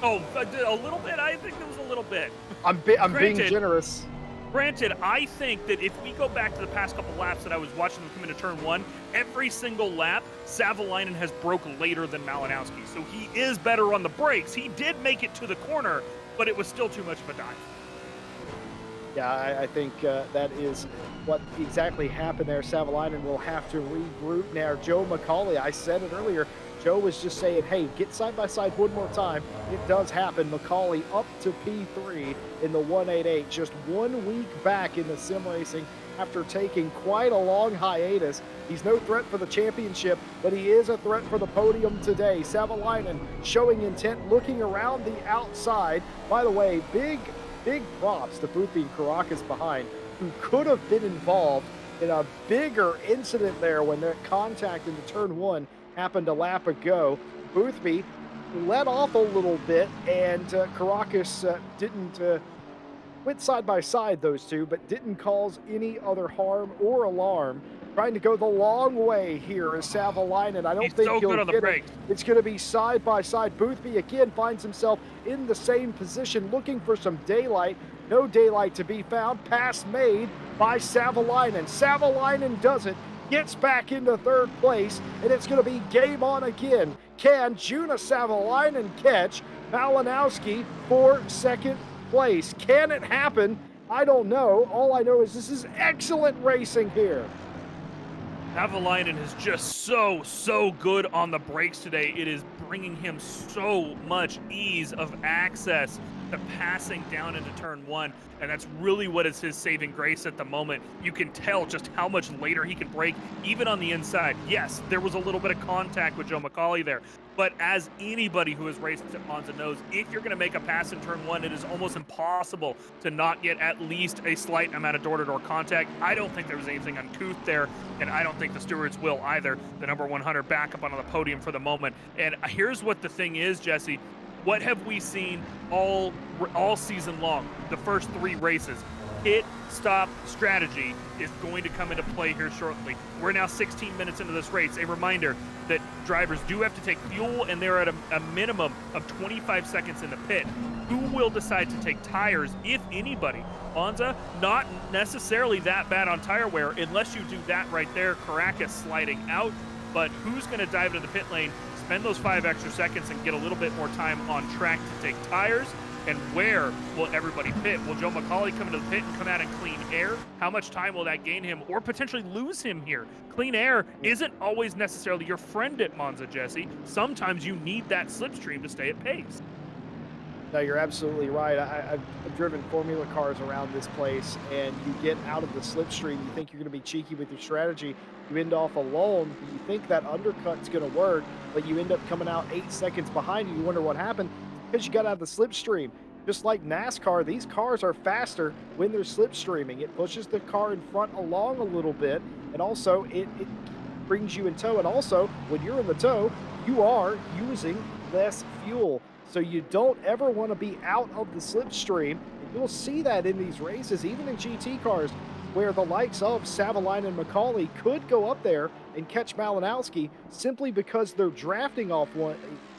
Oh, a little bit? I think it was a little bit. I'm being generous. Granted, I think that if we go back to the past couple laps that I was watching them come into turn one, every single lap, Savalainen has broke later than Malinowski. So he is better on the brakes. He did make it to the corner, but it was still too much of a dive. Yeah, I think that is what exactly happened there. Savalainen will have to regroup now. Joe McCauley, I said it earlier, Joe was just saying, hey, get side by side one more time. It does happen. McCauley up to P3 in the 188, just 1 week back in the sim racing after taking quite a long hiatus. He's no threat for the championship, but he is a threat for the podium today. Savalainen showing intent, looking around the outside. By the way, big props to Boothby and Caracas behind, who could have been involved in a bigger incident there when that contact into turn one happened a lap ago. Boothby let off a little bit, and Caracas didn't went side by side, those two, but didn't cause any other harm or alarm. Trying to go the long way here is Savalainen. I don't He's think so he'll good on the get it. brakes. It's going to be side by side. Boothby again finds himself in the same position, looking for some daylight. No daylight to be found. Pass made by Savalainen. Savalainen does it, gets back into third place, and it's going to be game on again. Can Juna Savalainen catch Malinowski for second place? Can it happen? I don't know. All I know is this is excellent racing here. Savalainen is just so good on the brakes today. It is bringing him so much ease of access to passing down into turn one, and that's really what is his saving grace at the moment. You can tell just how much later he can brake, even on the inside. Yes, there was a little bit of contact with Joe McCauley there, but as anybody who has raced at Monza knows, if you're going to make a pass in turn one, it is almost impossible to not get at least a slight amount of door-to-door contact. I don't think there was anything uncouth there, and I don't think the stewards will either. The number 100 back up on the podium for the moment. And here's what the thing is, Jesse. What have we seen all season long? The first three races. Hit, stop, strategy is going to come into play here shortly. We're now 16 minutes into this race. A reminder that drivers do have to take fuel, and they're at a minimum of 25 seconds in the pit. Who will decide to take tires, if anybody? Monza, not necessarily that bad on tire wear, unless you do that right there. Caracas sliding out, but who's going to dive into the pit lane, spend those 5 extra seconds and get a little bit more time on track to take tires? And where will everybody pit? Will Joe McCauley come into the pit and come out in clean air? How much time will that gain him, or potentially lose him here? Clean air isn't always necessarily your friend at Monza, Jesse. Sometimes you need that slipstream to stay at pace. No, you're absolutely right. I've driven Formula cars around this place, and you get out of the slipstream, you think you're going to be cheeky with your strategy, you end off alone, you think that undercut's going to work, but you end up coming out 8 seconds behind you. You wonder what happened, because you got out of the slipstream. Just like NASCAR, these cars are faster when they're slipstreaming. It pushes the car in front along a little bit, and also it brings you in tow. And also, when you're in the tow, you are using less fuel. So you don't ever want to be out of the slipstream. And you'll see that in these races, even in GT cars, where the likes of Savalainen and McCauley could go up there and catch Malinowski simply because they're drafting off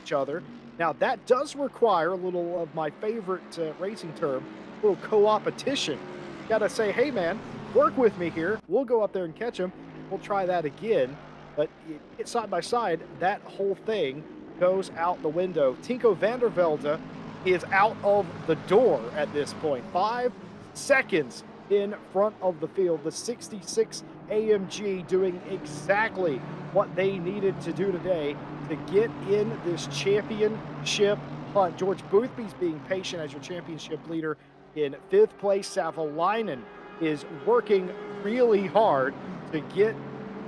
each other. Now, that does require a little of my favorite racing term, a little co-opetition. You got to say, hey, man, work with me here. We'll go up there and catch him. We'll try that again. But it's side by side, that whole thing goes out the window. Tinko van der Velde is out of the door at this point. 5 seconds in front of the field. The 66 AMG doing exactly what they needed to do today to get in this championship hunt. George Boothby's being patient as your championship leader in 5th place. Savalainen is working really hard to get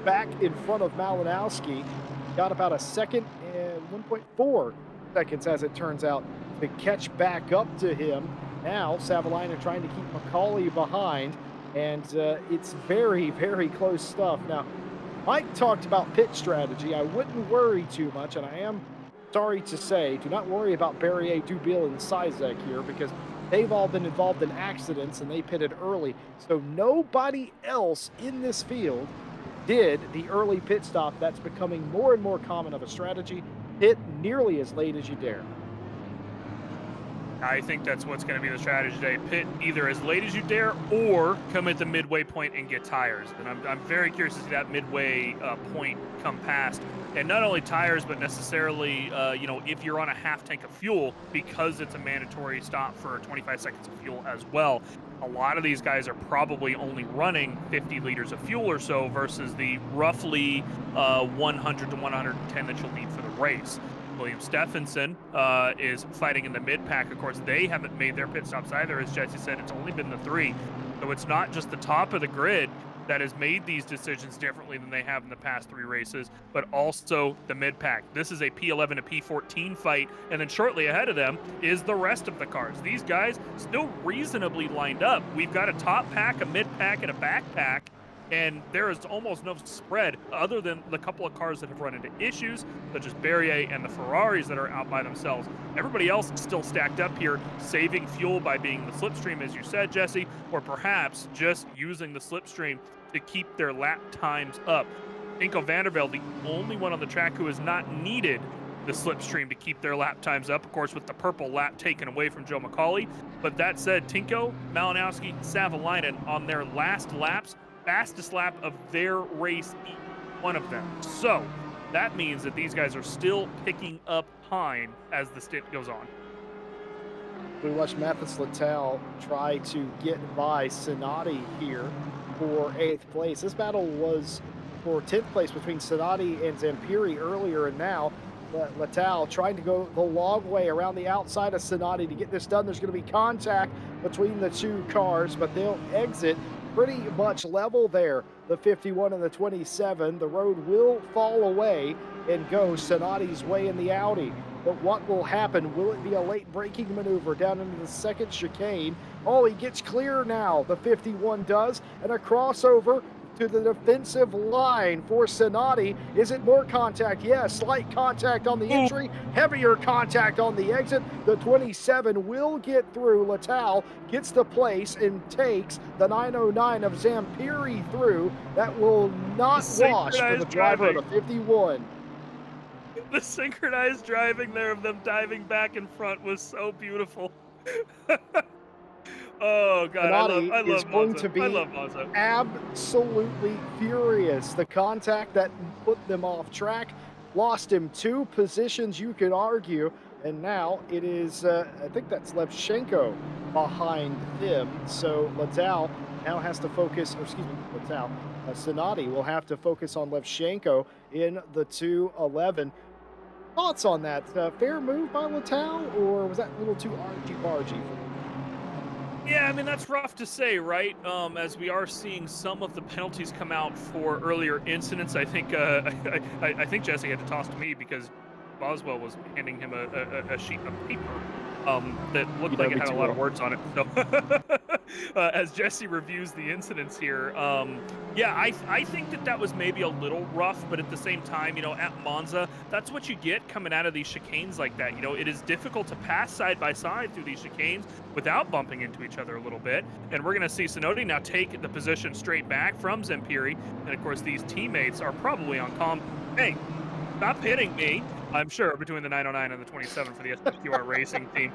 back in front of Malinowski. Got about a second and 1.4 seconds, as it turns out, to catch back up to him. Now Savalainen trying to keep McCauley behind, and it's very, very close stuff. Now, Mike talked about pit strategy. I wouldn't worry too much, and I am sorry to say, do not worry about Barrier, Dubil, and Sizek here, because they've all been involved in accidents, and they pitted early. So nobody else in this field did the early pit stop. That's becoming more and more common of a strategy. Pit nearly as late as you dare. I think that's what's going to be the strategy today. Pit either as late as you dare, or come at the midway point and get tires. And I'm very curious to see that midway point come past. And not only tires, but necessarily, if you're on a half tank of fuel, because it's a mandatory stop for 25 seconds of fuel as well. A lot of these guys are probably only running 50 liters of fuel or so versus the roughly 100 to 110 that you'll need for the race. William Stephenson is fighting in the mid pack. Of course, they haven't made their pit stops either. As Jesse said, it's only been the 3. So it's not just the top of the grid that has made these decisions differently than they have in the past 3 races, but also the mid pack. This is a P11 to P14 fight, and then shortly ahead of them is the rest of the cars. These guys still reasonably lined up. We've got a top pack, a mid pack, and a back pack, and there is almost no spread other than the couple of cars that have run into issues, such as Berrier and the Ferraris that are out by themselves. Everybody else is still stacked up here, saving fuel by being the slipstream, as you said, Jesse, or perhaps just using the slipstream to keep their lap times up. Inco Vandervelde, the only one on the track who has not needed the slipstream to keep their lap times up, of course, with the purple lap taken away from Joe McCauley. But that said, Tinko, Malinowski, Savalainen on their last laps, fastest lap of their race, each one of them. So that means that these guys are still picking up time as the stint goes on. We watched Mathis Littell try to get by Sinati here for 8th place. This battle was for 10th place between Sinati and Zampiri earlier, and now Littell trying to go the long way around the outside of Sinati to get this done. There's going to be contact between the 2 cars, but they'll exit pretty much level there, the 51 and the 27. The road will fall away and go Sinati's way in the Audi. But what will happen? Will it be a late braking maneuver down into the second chicane? Oh, he gets clear now, the 51 does, and a crossover to the defensive line for Sinati. Is it more contact? Yes, slight contact on the entry, heavier contact on the exit. The 27 will get through. Littell gets the place and takes the 909 of Zampiri through. That will not wash for the driver of the 51. The synchronized driving there of them diving back in front was so beautiful. Oh God, I love Monza. I love Monza. Absolutely furious. The contact that put them off track lost him 2 positions, you could argue, and now it is, I think that's Levchenko behind him. So Littell now has to focus, or excuse me, Littell, Sinati will have to focus on Levchenko in the 211. Thoughts on that? Fair move by Littell, or was that a little too argy-bargy for him? Yeah, I mean, that's rough to say, right? As we are seeing some of the penalties come out for earlier incidents. I think I think Jesse had to toss to me because Boswell was handing him a sheet of paper that looked like it had a lot of words on it. So as Jesse reviews the incidents here, yeah, I think that was maybe a little rough, but at the same time, you know, at Monza, that's what you get coming out of these chicanes like that. You know, it is difficult to pass side by side through these chicanes without bumping into each other a little bit. And we're going to see Sinoti now take the position straight back from Zampiri. And of course, these teammates are probably on calm. Hey, stop hitting me. I'm sure, between the 909 and the 27 for the SWR Racing team.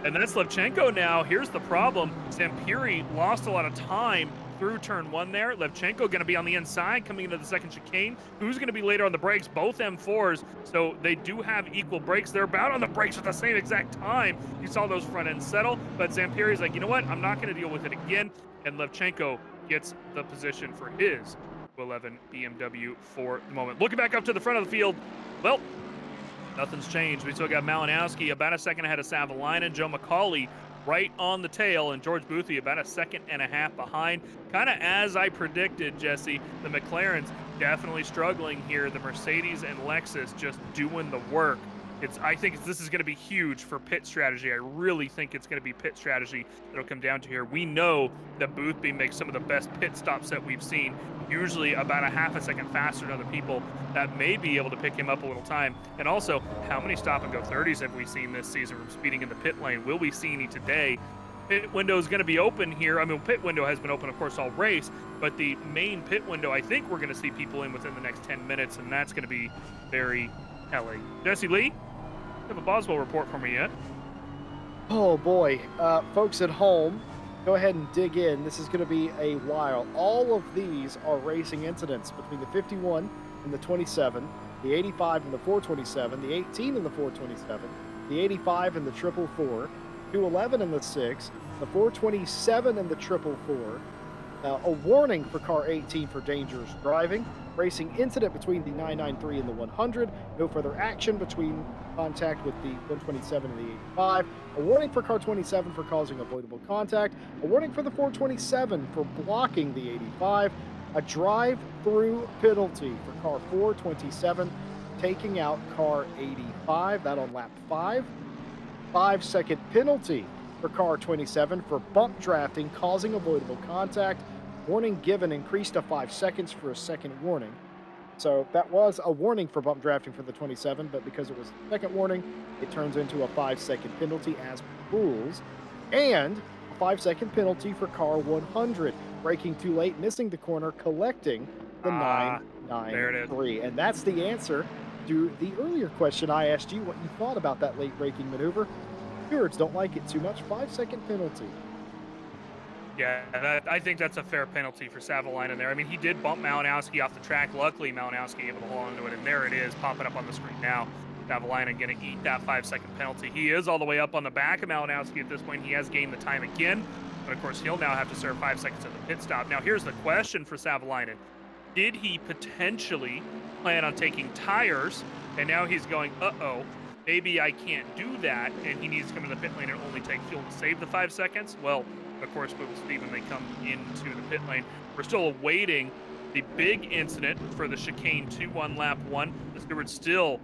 And that's Levchenko now. Here's the problem. Zampiri lost a lot of time through turn 1 there. Levchenko going to be on the inside coming into the second chicane. Who's going to be later on the brakes? Both M4s, so they do have equal brakes. They're about on the brakes at the same exact time. You saw those front ends settle, but Zampiri's like, you know what? I'm not going to deal with it again. And Levchenko gets the position for his 11 BMW for the moment. Looking back up to the front of the field, well, nothing's changed. We still got Malinowski about a second ahead of Savalainen, Joe McCauley right on the tail, and George Boothby about a second and a half behind. Kind of as I predicted, Jesse, the McLarens definitely struggling here. The Mercedes and Lexus just doing the work. I think this is going to be huge for pit strategy. I really think it's going to be pit strategy that'll come down to here. We know that Boothby makes some of the best pit stops that we've seen, usually about a half a second faster than other people. That may be able to pick him up a little time. And also, how many stop and go 30s have we seen this season from speeding in the pit lane? Will we see any today? Pit window is going to be open here. I mean, pit window has been open, of course, all race, but the main pit window, I think we're going to see people in within the next 10 minutes, and that's going to be very telling. Jesse Lee, you have a Boswell report for me yet? Oh boy, folks at home, go ahead and dig in. This is going to be a while. All of these are racing incidents between the 51 and the 27, the 85 and the 427, the 18 and the 427, the 85 and the 444, 211 and the 6, the 427 and the 444, A warning for car 18 for dangerous driving. Racing incident between the 993 and the 100. No further action between contact with the 127 and the 85. A warning for car 27 for causing avoidable contact. A warning for the 427 for blocking the 85. A drive-through penalty for car 427 taking out car 85. That on lap 5. 5-second penalty for car 27 for bump drafting causing avoidable contact. Warning given increased to 5 seconds for a second warning. So that was a warning for bump drafting for the 27, but because it was a second warning, it turns into a 5-second penalty as rules. And a 5-second penalty for car 100, braking too late, missing the corner, collecting the There it is. 993. And that's the answer to the earlier question I asked you what you thought about that late braking maneuver. Stewards don't like it too much. 5-second penalty. Yeah, I think that's a fair penalty for Savalainen there. I mean, he did bump Malinowski off the track. Luckily, Malinowski able to hold onto it, and there it is, popping up on the screen now. Savalainen going to eat that 5-second penalty. He is all the way up on the back of Malinowski at this point. He has gained the time again, but of course, he'll now have to serve 5 seconds at the pit stop. Now, here's the question for Savalainen. Did he potentially plan on taking tires, and now he's going, uh-oh, maybe I can't do that, and he needs to come to the pit lane and only take fuel to save the 5 seconds? Well, of course, we will see when they come into the pit lane. We're still awaiting the big incident for the chicane 2 on lap 1. The steward's still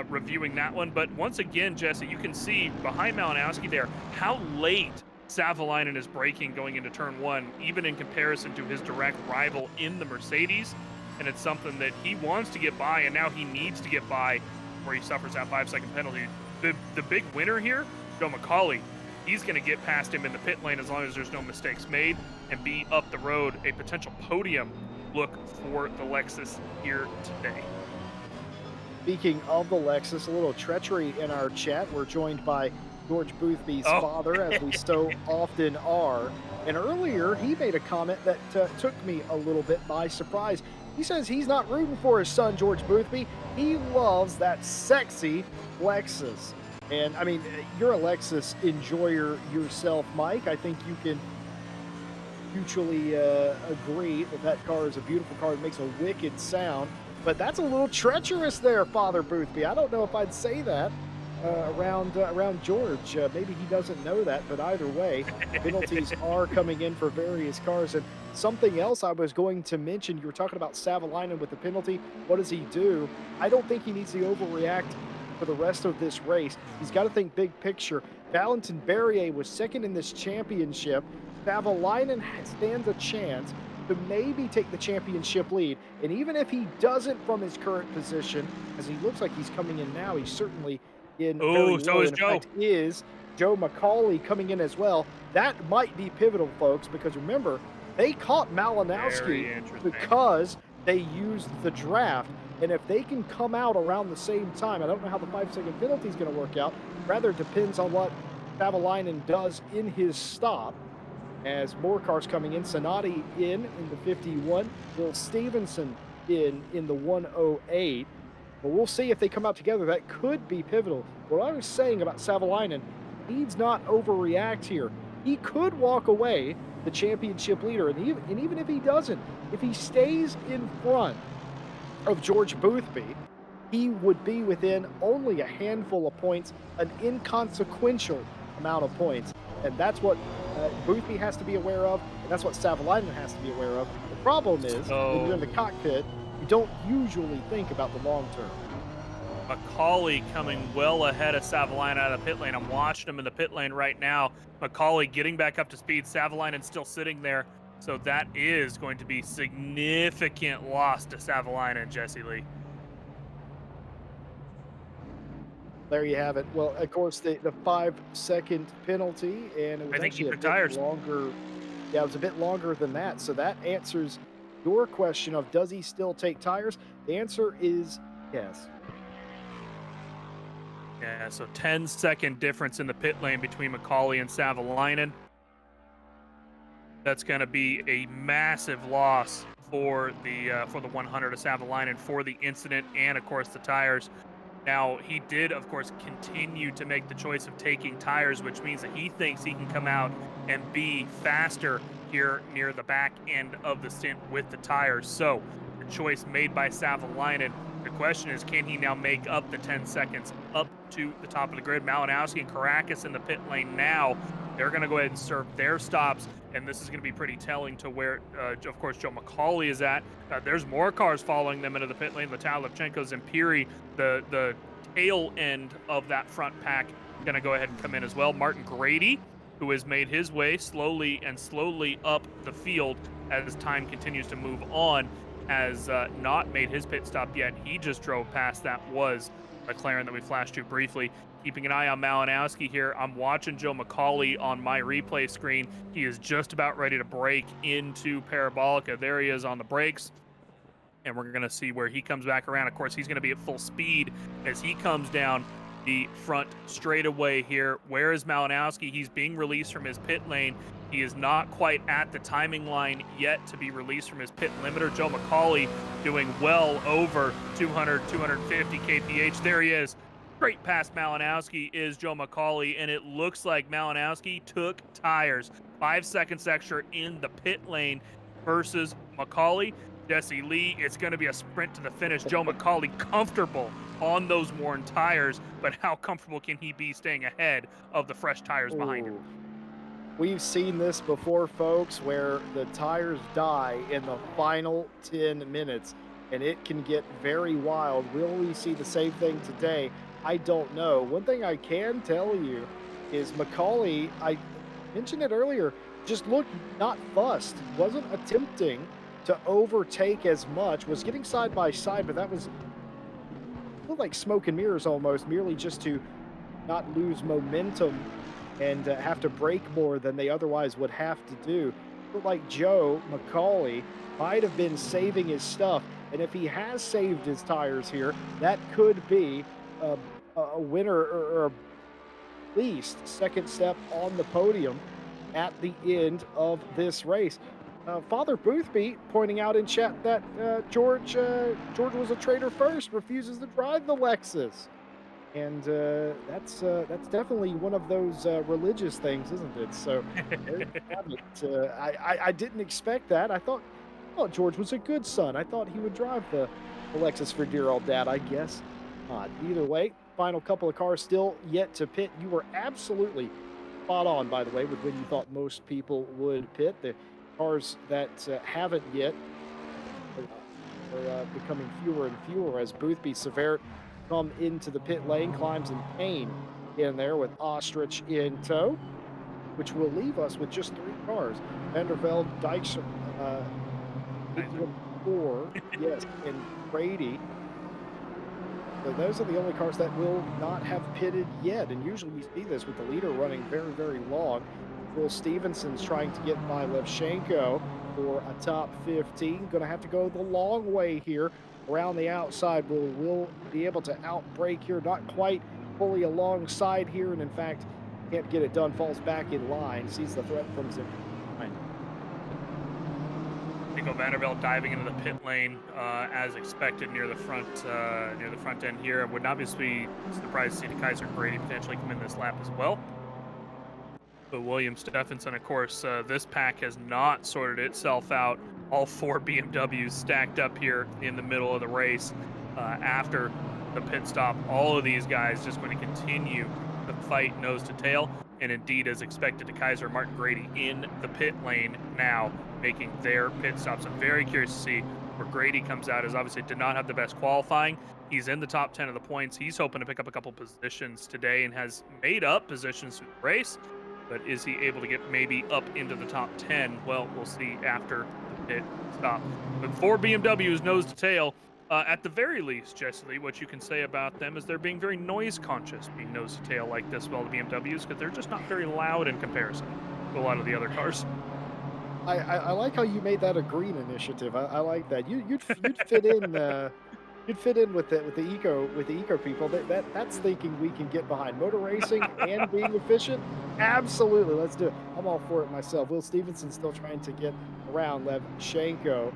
reviewing that one. But once again, Jesse, you can see behind Malinowski there how late Savalainen is braking going into turn 1, even in comparison to his direct rival in the Mercedes. And it's something that he wants to get by, and now he needs to get by where he suffers that 5-second penalty. The big winner here, Joe McCauley. He's going to get past him in the pit lane as long as there's no mistakes made and be up the road. A potential podium look for the Lexus here today. Speaking of the Lexus, a little treachery in our chat. We're joined by George Boothby's father, as we so often are. And earlier, he made a comment that took me a little bit by surprise. He says he's not rooting for his son, George Boothby. He loves that sexy Lexus. And, I mean, you're a Lexus enjoyer yourself, Mike. I think you can mutually agree that that car is a beautiful car. It makes a wicked sound. But that's a little treacherous there, Father Boothby. I don't know if I'd say that around George. Maybe he doesn't know that, but either way, penalties are coming in for various cars. And something else I was going to mention, you were talking about Savalainen with the penalty. What does he do? I don't think he needs to overreact for the rest of this race. He's got to think big picture. Valentin Berrier was second in this championship. Savalainen stands a chance to maybe take the championship lead. And even if he doesn't from his current position, as he looks like he's coming in now, he's certainly in. Oh, so is Joe. Is Joe McCauley coming in as well? That might be pivotal, folks, because remember, they caught Malinowski because they used the draft. And if they can come out around the same time, I don't know how the 5-second penalty is going to work out. Rather, it depends on what Savalainen does in his stop. As more cars coming in, Sonati in the 51, Will Stevenson in the 108. But we'll see if they come out together. That could be pivotal. What I was saying about Savalainen, needs not overreact here. He could walk away the championship leader, and even if he doesn't, if he stays in front of George Boothby, he would be within only a handful of points, an inconsequential amount of points. And that's what Boothby has to be aware of, and that's what Savalainen has to be aware of. The problem is, when you're in the cockpit, you don't usually think about the long term. McCauley coming well ahead of Savalainen out of the pit lane. I'm watching him in the pit lane right now. McCauley getting back up to speed. Savalainen still sitting there. So that is going to be significant loss to Savalainen, Jesse Lee. There you have it. Well, of course, the 5-second penalty, and it was actually a bit longer. Yeah, it was a bit longer than that. So that answers your question of does he still take tires? The answer is yes. Yeah, so 10-second difference in the pit lane between McCauley and Savalainen. That's going to be a massive loss for the 100 of Savalainen for the incident and, of course, the tires. Now, he did, of course, continue to make the choice of taking tires, which means that he thinks he can come out and be faster here near the back end of the stint with the tires. So the choice made by Savalainen. The question is, can he now make up the 10 seconds up to the top of the grid? Malinowski and Caracas in the pit lane now. They're going to go ahead and serve their stops, and this is going to be pretty telling to where, of course, Joe McCauley is at. There's more cars following them into the pit lane. Vitaly Levchenko's Imperi, the tail end of that front pack, going to go ahead and come in as well. Martin Grady, who has made his way slowly up the field as time continues to move on, has not made his pit stop yet. He just drove past. That was McLaren that we flashed to briefly. Keeping an eye on Malinowski here. I'm watching Joe McCauley on my replay screen. He is just about ready to break into Parabolica. There he is on the brakes. And we're going to see where he comes back around. Of course, he's going to be at full speed as he comes down the front straightaway here. Where is Malinowski? He's being released from his pit lane. He is not quite at the timing line yet to be released from his pit limiter. Joe McCauley doing well over 200, 250 kph. There he is. Straight past Malinowski is Joe McCauley, and it looks like Malinowski took tires. 5 seconds extra in the pit lane versus McCauley. Jesse Lee, it's going to be a sprint to the finish. Joe McCauley comfortable on those worn tires, but how comfortable can he be staying ahead of the fresh tires behind him? We've seen this before, folks, where the tires die in the final 10 minutes, and it can get very wild. Will we see the same thing today? I don't know. One thing I can tell you is McCauley, I mentioned it earlier, just looked not fussed, wasn't attempting to overtake as much, was getting side by side, but that was like smoke and mirrors almost, merely just to not lose momentum and have to brake more than they otherwise would have to do. But like Joe McCauley might have been saving his stuff, and if he has saved his tires here, that could be a winner or at least second step on the podium at the end of this race. Father Boothby pointing out in chat that George was a traitor first, refuses to drive the Lexus, and that's definitely one of those religious things, isn't it? So there you have it. I didn't expect that. I thought George was a good son. I thought he would drive the Lexus for dear old dad. I guess not. Either way, final couple of cars still yet to pit. You were absolutely spot on, by the way, with when you thought most people would pit. The cars that haven't yet are becoming fewer and fewer as Boothby Severt come into the pit lane, climbs and Payne in there with Ostrich in tow, which will leave us with just 3 cars. Vandervelde, Dijkstra, 4, yes, and Brady. So those are the only cars that will not have pitted yet, and usually we see this with the leader running very, very long. Will Stevenson's trying to get by Levchenko for a top 15. Going to have to go the long way here around the outside. Will be able to outbrake here, not quite fully alongside here, and in fact can't get it done, falls back in line, sees the threat from Zim. Nico Vandervelde diving into the pit lane as expected near the front end here. I would not be surprised to see the Kaiser and Brady potentially come in this lap as well. But William Stephenson, of course, this pack has not sorted itself out. All 4 BMWs stacked up here in the middle of the race after the pit stop. All of these guys just going to continue the fight nose to tail. And indeed, as expected, to Kaiser and Martin Grady in the pit lane now, making their pit stops. I'm very curious to see where Grady comes out, as obviously did not have the best qualifying. He's in the top 10 of the points. He's hoping to pick up a couple positions today and has made up positions through the race. But is he able to get maybe up into the top 10? Well, we'll see after the pit stop. But 4 BMWs nose to tail. At the very least, Jesse Lee, what you can say about them is they're being very noise conscious, being nose to tail like this, well, the BMWs, because they're just not very loud in comparison to a lot of the other cars. I like how you made that a green initiative. I like that. You'd fit in. You'd fit in with the eco people. That's thinking we can get behind motor racing and being efficient. Absolutely, let's do it. I'm all for it myself. Will Stevenson still trying to get around Levchenko.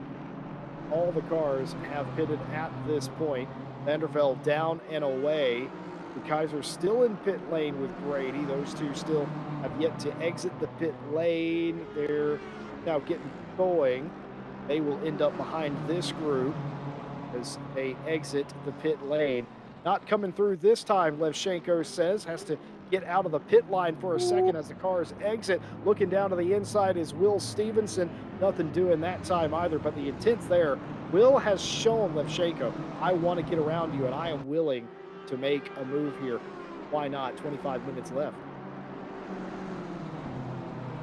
All the cars have pitted at this point. Vandervelde down and away. The Kaiser's still in pit lane with Brady. Those two still have yet to exit the pit lane. They're now getting going. They will end up behind this group as they exit the pit lane. Not coming through this time, Levchenko says. Has to get out of the pit line for a second as the cars exit. Looking down to the inside is Will Stevenson. Nothing doing that time either, but the intent's there. Will has shown Levchenko, I want to get around you, and I am willing to make a move here. Why not? 25 minutes left.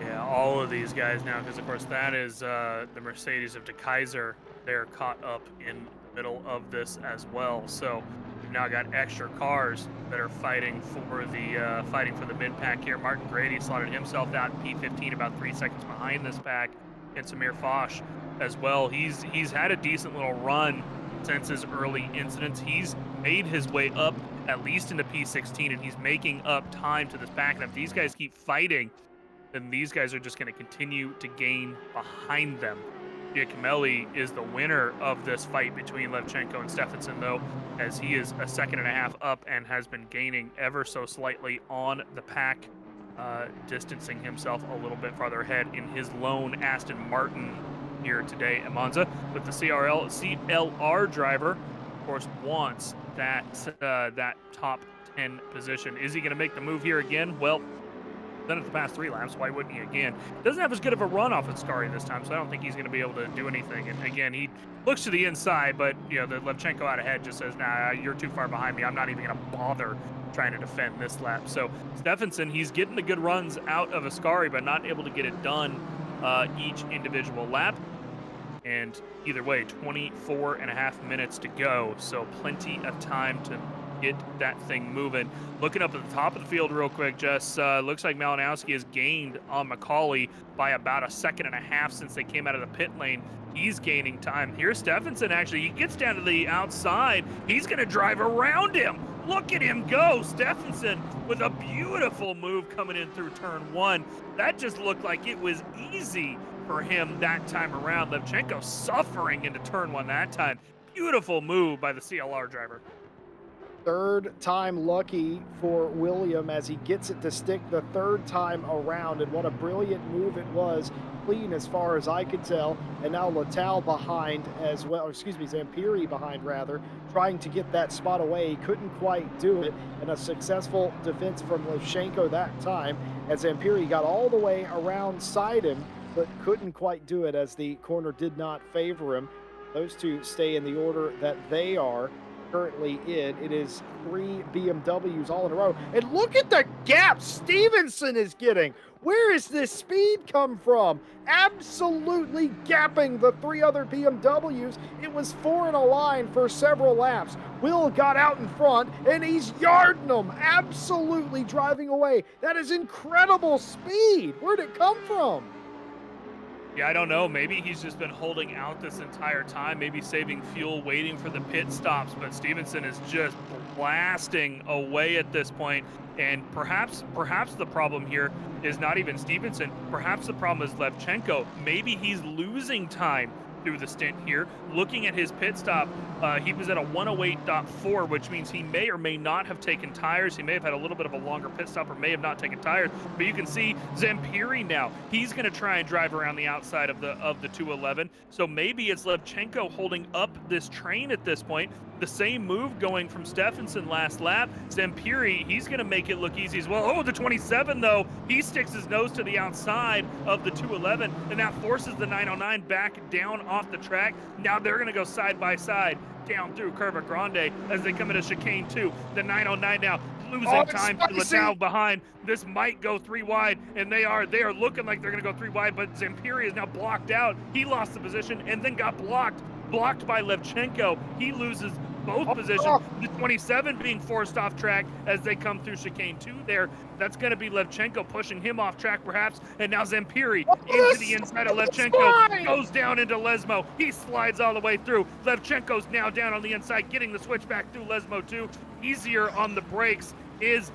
Yeah, all of these guys now, because of course that is the Mercedes of De Kaiser. They're caught up in the middle of this as well. So we've now got extra cars that are fighting for the mid pack here. Martin Grady slotted himself out in P15, about 3 seconds behind this pack, and Samir Foch as well. He's had a decent little run since his early incidents. He's made his way up at least into P16, and he's making up time to this pack. And if these guys keep fighting, then these guys are just going to continue to gain behind them. Giacomelli is the winner of this fight between Levchenko and Stephenson, though, as he is a second and a half up and has been gaining ever so slightly on the pack, distancing himself a little bit farther ahead in his lone Aston Martin here today at Monza. But the CLR driver, of course, wants that top 10 position. Is he going to make the move here again? Well, done it the past 3 laps. Why wouldn't he again? Doesn't have as good of a run off of Ascari this time, so I don't think he's going to be able to do anything. And again, he looks to the inside, but the Levchenko out ahead just says, nah, you're too far behind me. I'm not even going to bother trying to defend this lap. So Stephenson, he's getting the good runs out of Ascari, but not able to get it done each individual lap. And either way, 24 and a half minutes to go, so plenty of time to get that thing moving. Looking up at the top of the field real quick, Jess, looks like Malinowski has gained on Macaulay by about 1.5 seconds since they came out of the pit lane. He's gaining time. Here's Stephenson, actually. He gets down to the outside. He's going to drive around him. Look at him go. Stephenson with a beautiful move coming in through turn 1. That just looked like it was easy for him that time around. Levchenko suffering into turn 1 that time. Beautiful move by the CLR driver. Third time lucky for William as he gets it to stick the third time around, and what a brilliant move it was. Clean as far as I could tell, and now Letal behind as well, Zampiri behind rather, trying to get that spot away. He couldn't quite do it, and a successful defense from Levchenko that time as Zampiri got all the way around side him, but couldn't quite do it as the corner did not favor him. Those two stay in the order that they are currently in. It is 3 BMWs all in a row. And look at the gap Stevenson is getting. Where is this speed come from? Absolutely gapping the 3 other BMWs. It was 4 in a line for several laps. Will got out in front, and he's yarding them, absolutely driving away. That is incredible speed. Where'd it come from? Yeah, I don't know. Maybe he's just been holding out this entire time, maybe saving fuel, waiting for the pit stops. But Stevenson is just blasting away at this point. And perhaps the problem here is not even Stevenson. Perhaps the problem is Levchenko. Maybe he's losing time through the stint here. Looking at his pit stop, he was at a 108.4, which means he may or may not have taken tires. He may have had a little bit of a longer pit stop or may have not taken tires. But you can see Zampiri now. He's going to try and drive around the outside of the 211. So maybe it's Levchenko holding up this train at this point. The same move going from Stephenson last lap. Zampiri, he's going to make it look easy as well. Oh, the 27, though. He sticks his nose to the outside of the 211, and that forces the 909 back down off the track. Now they're going to go side by side down through Curva Grande as they come into chicane 2. The 909 now losing time to Letal behind. This might go 3 wide, and they are looking like they're going to go 3 wide, but Zampiri is now blocked out. He lost the position and then got blocked by Levchenko. He loses both positions. The 27 being forced off track as they come through chicane 2 there. That's going to be Levchenko pushing him off track perhaps. And now Zampiri into the inside of Levchenko. Goes down into Lesmo. He slides all the way through. Levchenko's now down on the inside, getting the switch back through Lesmo too. Easier on the brakes is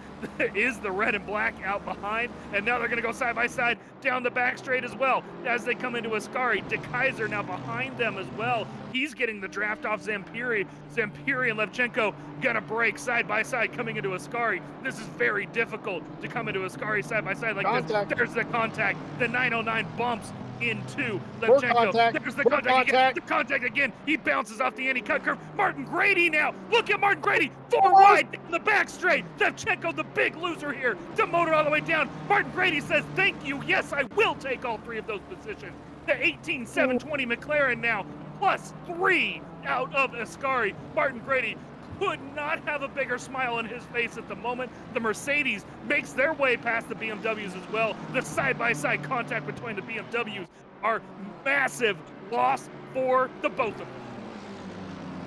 is the red and black out behind, and now they're going to go side by side down the back straight as well as they come into Ascari. De Kaiser now behind them as well. He's getting the draft off Zampiri. Zampiri and Levchenko gonna break side by side coming into Ascari. This is very difficult to come into Ascari side by side like Contact. this. There's the contact. The 909 bumps into More Levchenko. contact. There's the More contact again. contact. The contact again. He bounces off the anti-cut curve. Martin Grady now. Look at Martin Grady. 4 wide down the back straight. Levchenko, the big loser here. Demoted all the way down. Martin Grady says, thank you. Yes, I will take all 3 of those positions. The 18.720 McLaren now, +3 out of Ascari. Martin Grady could not have a bigger smile on his face at the moment. The Mercedes makes their way past the BMWs as well. The side-by-side contact between the BMWs are massive loss for the both of them.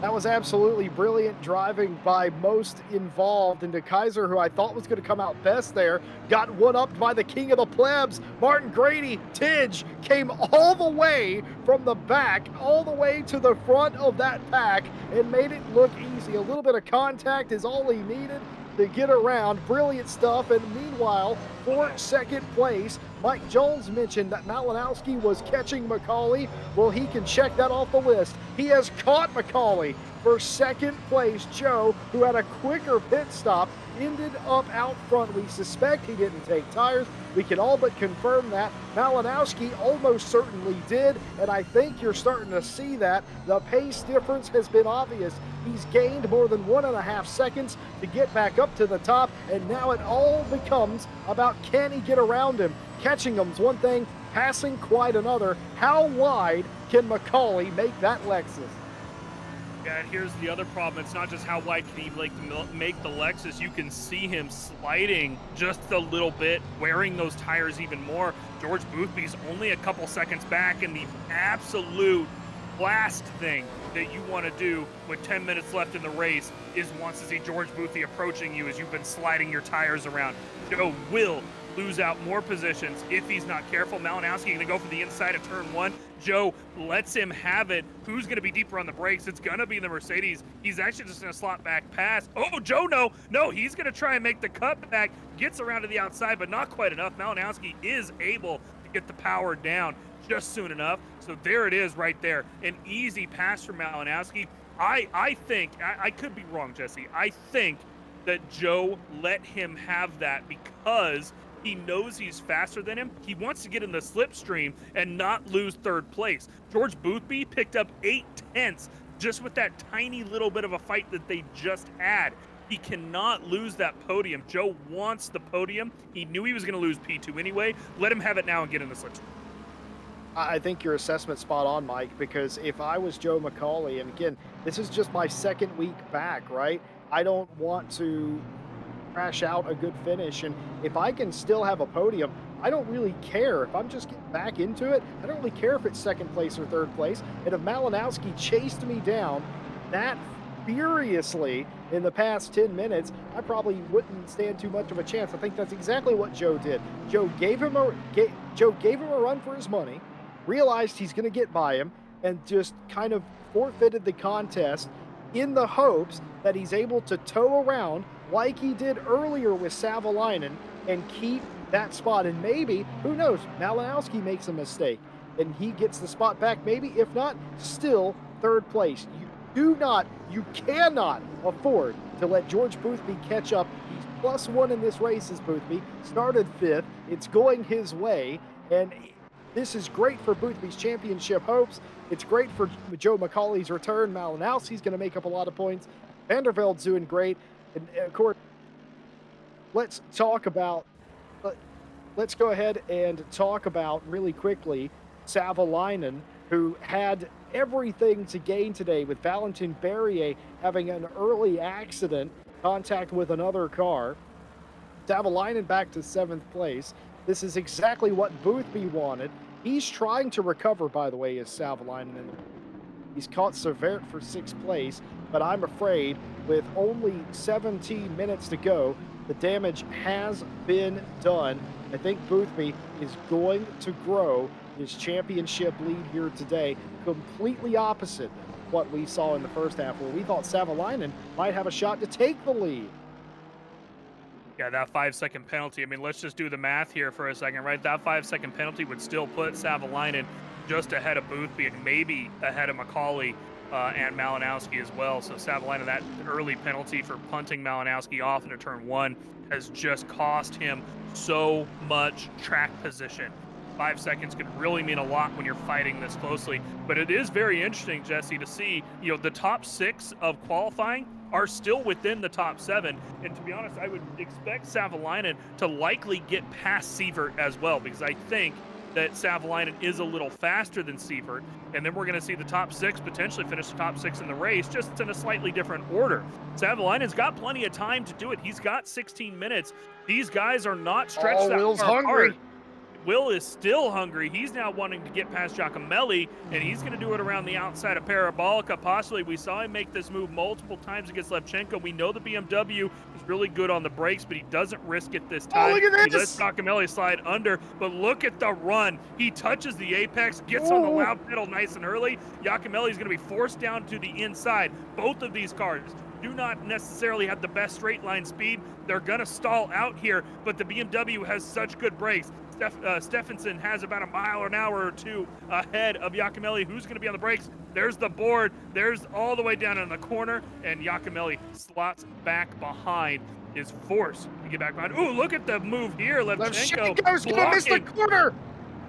That was absolutely brilliant driving by most involved. And De Kaiser, who I thought was going to come out best there, got one-upped by the king of the plebs. Martin Grady, Tidge, came all the way from the back, all the way to the front of that pack and made it look easy. A little bit of contact is all he needed to get around. Brilliant stuff. And meanwhile, for second place, Mike Jones mentioned that Malinowski was catching McCauley. Well, he can check that off the list. He has caught McCauley for second place. Joe, who had a quicker pit stop, ended up out front. We suspect he didn't take tires. We can all but confirm that. Malinowski almost certainly did, and I think you're starting to see that. The pace difference has been obvious. He's gained more than 1.5 seconds to get back up to the top, and now it all becomes about can he get around him. Catching him's one thing, passing quite another. How wide can McCauley make that Lexus? Yeah, and here's the other problem. It's not just how wide can he make the Lexus. You can see him sliding just a little bit, wearing those tires even more. George Boothby's only a couple seconds back, and the absolute last thing that you want to do with 10 minutes left in the race is wants to see George Boothby approaching you as you've been sliding your tires around. Joe will lose out more positions if he's not careful. Malinowski going to go for the inside of turn 1. Joe lets him have it. Who's going to be deeper on the brakes? It's going to be the Mercedes. He's actually just going to slot back past. Oh, Joe, no, he's going to try and make the cutback. Gets around to the outside, but not quite enough. Malinowski is able to get the power down just soon enough. So there it is right there. An easy pass from Malinowski. I think, I could be wrong, Jesse. I think that Joe let him have that because he knows he's faster than him. He wants to get in the slipstream and not lose third place. George Boothby picked up 8/10 just with that tiny little bit of a fight that they just had. He cannot lose that podium. Joe wants the podium. He knew he was going to lose P2 anyway. Let him have it now and get in the slipstream. I think your assessment's spot on, Mike, because if I was Joe McCauley, and again, this is just my second week back, right? I don't want to crash out a good finish, and if I can still have a podium, I don't really care. If I'm just getting back into it, I don't really care if it's second place or third place. And if Malinowski chased me down that furiously in the past 10 minutes, I probably wouldn't stand too much of a chance. I think that's exactly what Joe did. Joe gave him a run for his money, realized he's going to get by him, and just kind of forfeited the contest in the hopes that he's able to tow around like he did earlier with Savalainen and keep that spot. And maybe, who knows, Malinowski makes a mistake and he gets the spot back. Maybe, if not, still third place. You cannot afford to let George Boothby catch up. He's +1 in this race as Boothby. Started 5th. It's going his way. And this is great for Boothby's championship hopes. It's great for Joe McCauley's return. Malinowski's going to make up a lot of points. Vandervelde's doing great. And of course, let's go ahead and talk about really quickly Savalainen, who had everything to gain today with Valentin Berrier having an early accident, contact with another car. Savalainen back to 7th place. This is exactly what Boothby wanted. He's trying to recover, by the way, is Savalainen. He's caught Severt for 6th place, but I'm afraid with only 17 minutes to go, the damage has been done. I think Boothby is going to grow his championship lead here today, completely opposite what we saw in the first half, where we thought Savalainen might have a shot to take the lead. Yeah, that 5-second penalty. I mean, let's just do the math here for a second, right? That 5-second penalty would still put Savalainen just ahead of Boothby and maybe ahead of McCauley and Malinowski as well. So Savalainen, that early penalty for punting Malinowski off into turn one has just cost him so much track position. 5 seconds can really mean a lot when you're fighting this closely. But it is very interesting, Jesse, to see, you know, the top 6 of qualifying are still within the top 7. And to be honest, I would expect Savalainen to likely get past Sievert as well, because I think that Savalainen is a little faster than Sievert. And then we're going to see the top 6 potentially finish the top 6 in the race, just in a slightly different order. Savalainen's got plenty of time to do it. He's got 16 minutes. These guys are not stretched that Will's far hungry. apart. Will is still hungry. He's now wanting to get past Giacomelli, and he's going to do it around the outside of Parabolica. Possibly, we saw him make this move multiple times against Levchenko. We know the BMW is really good on the brakes, but he doesn't risk it this time. Oh, look at He lets this! Giacomelli slide under, but look at the run. He touches the apex, gets on the loud pedal nice and early. Giacomelli is going to be forced down to the inside. Both of these cars do not necessarily have the best straight line speed. They're going to stall out here, but the BMW has such good brakes. Stephenson has about a mile an hour or two ahead of Giacomelli. Who's going to be on the brakes? There's the board. There's all the way down in the corner, and Giacomelli slots back behind, is forced to get back behind. Ooh, look at the move here. Levchenko's going to miss the corner.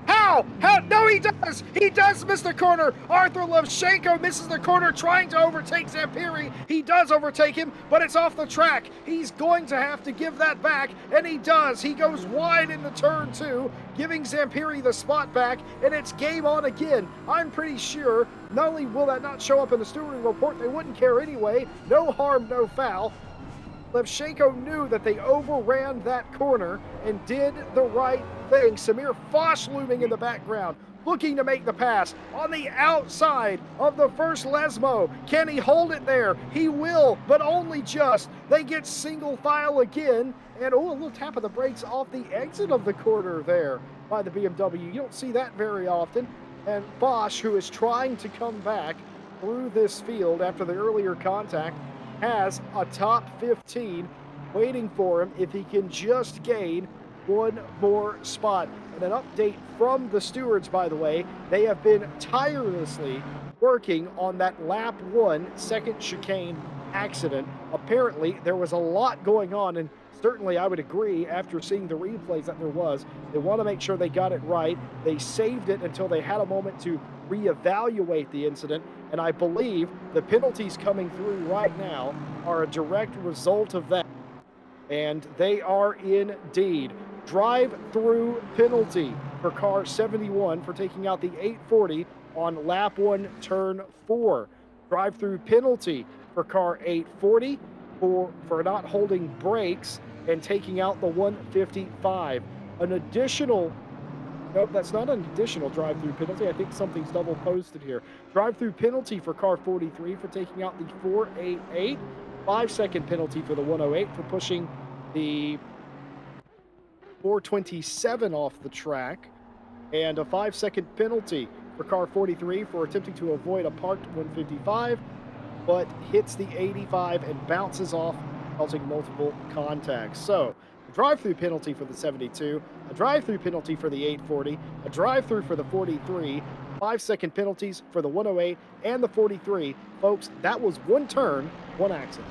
How? No, he does. He does miss the corner. Arthur Levchenko misses the corner trying to overtake Zampiri. He does overtake him, but it's off the track. He's going to have to give that back, and he does. He goes wide in the turn two, giving Zampiri the spot back, and it's game on again. I'm pretty sure not only will that not show up in the stewarding report, they wouldn't care anyway. No harm, no foul. Levchenko knew that they overran that corner and did the right thing. Samir Fosh looming in the background, looking to make the pass on the outside of the first Lesmo. Can he hold it there? He will, but only just. They get single file again, and a little tap of the brakes off the exit of the corner there by the BMW. You don't see that very often. And Bosch, who is trying to come back through this field after the earlier contact, has a top 15 waiting for him if he can just gain one more spot. And an update from the stewards, by the way, they have been tirelessly working on that lap 1 second chicane accident. Apparently, there was a lot going on, and certainly I would agree after seeing the replays that there was. They want to make sure they got it right. They saved it until they had a moment to reevaluate the incident, and I believe the penalties coming through right now are a direct result of that. And they are indeed. Drive-through penalty for car 71 for taking out the 840 on lap 1, turn 4. Drive-through penalty for car 840 for not holding brakes and taking out the 155. An additional, nope, that's not an additional drive-through penalty. I think something's double posted here. Drive-through penalty for car 43 for taking out the 488. 5-second penalty for the 108 for pushing the 427 off the track. And a 5-second penalty for car 43 for attempting to avoid a parked 155, but hits the 85 and bounces off, causing multiple contacts. So, a drive-through penalty for the 72, a drive-through penalty for the 840, a drive-through for the 43, 5-second penalties for the 108 and the 43. Folks, that was one turn, one accident.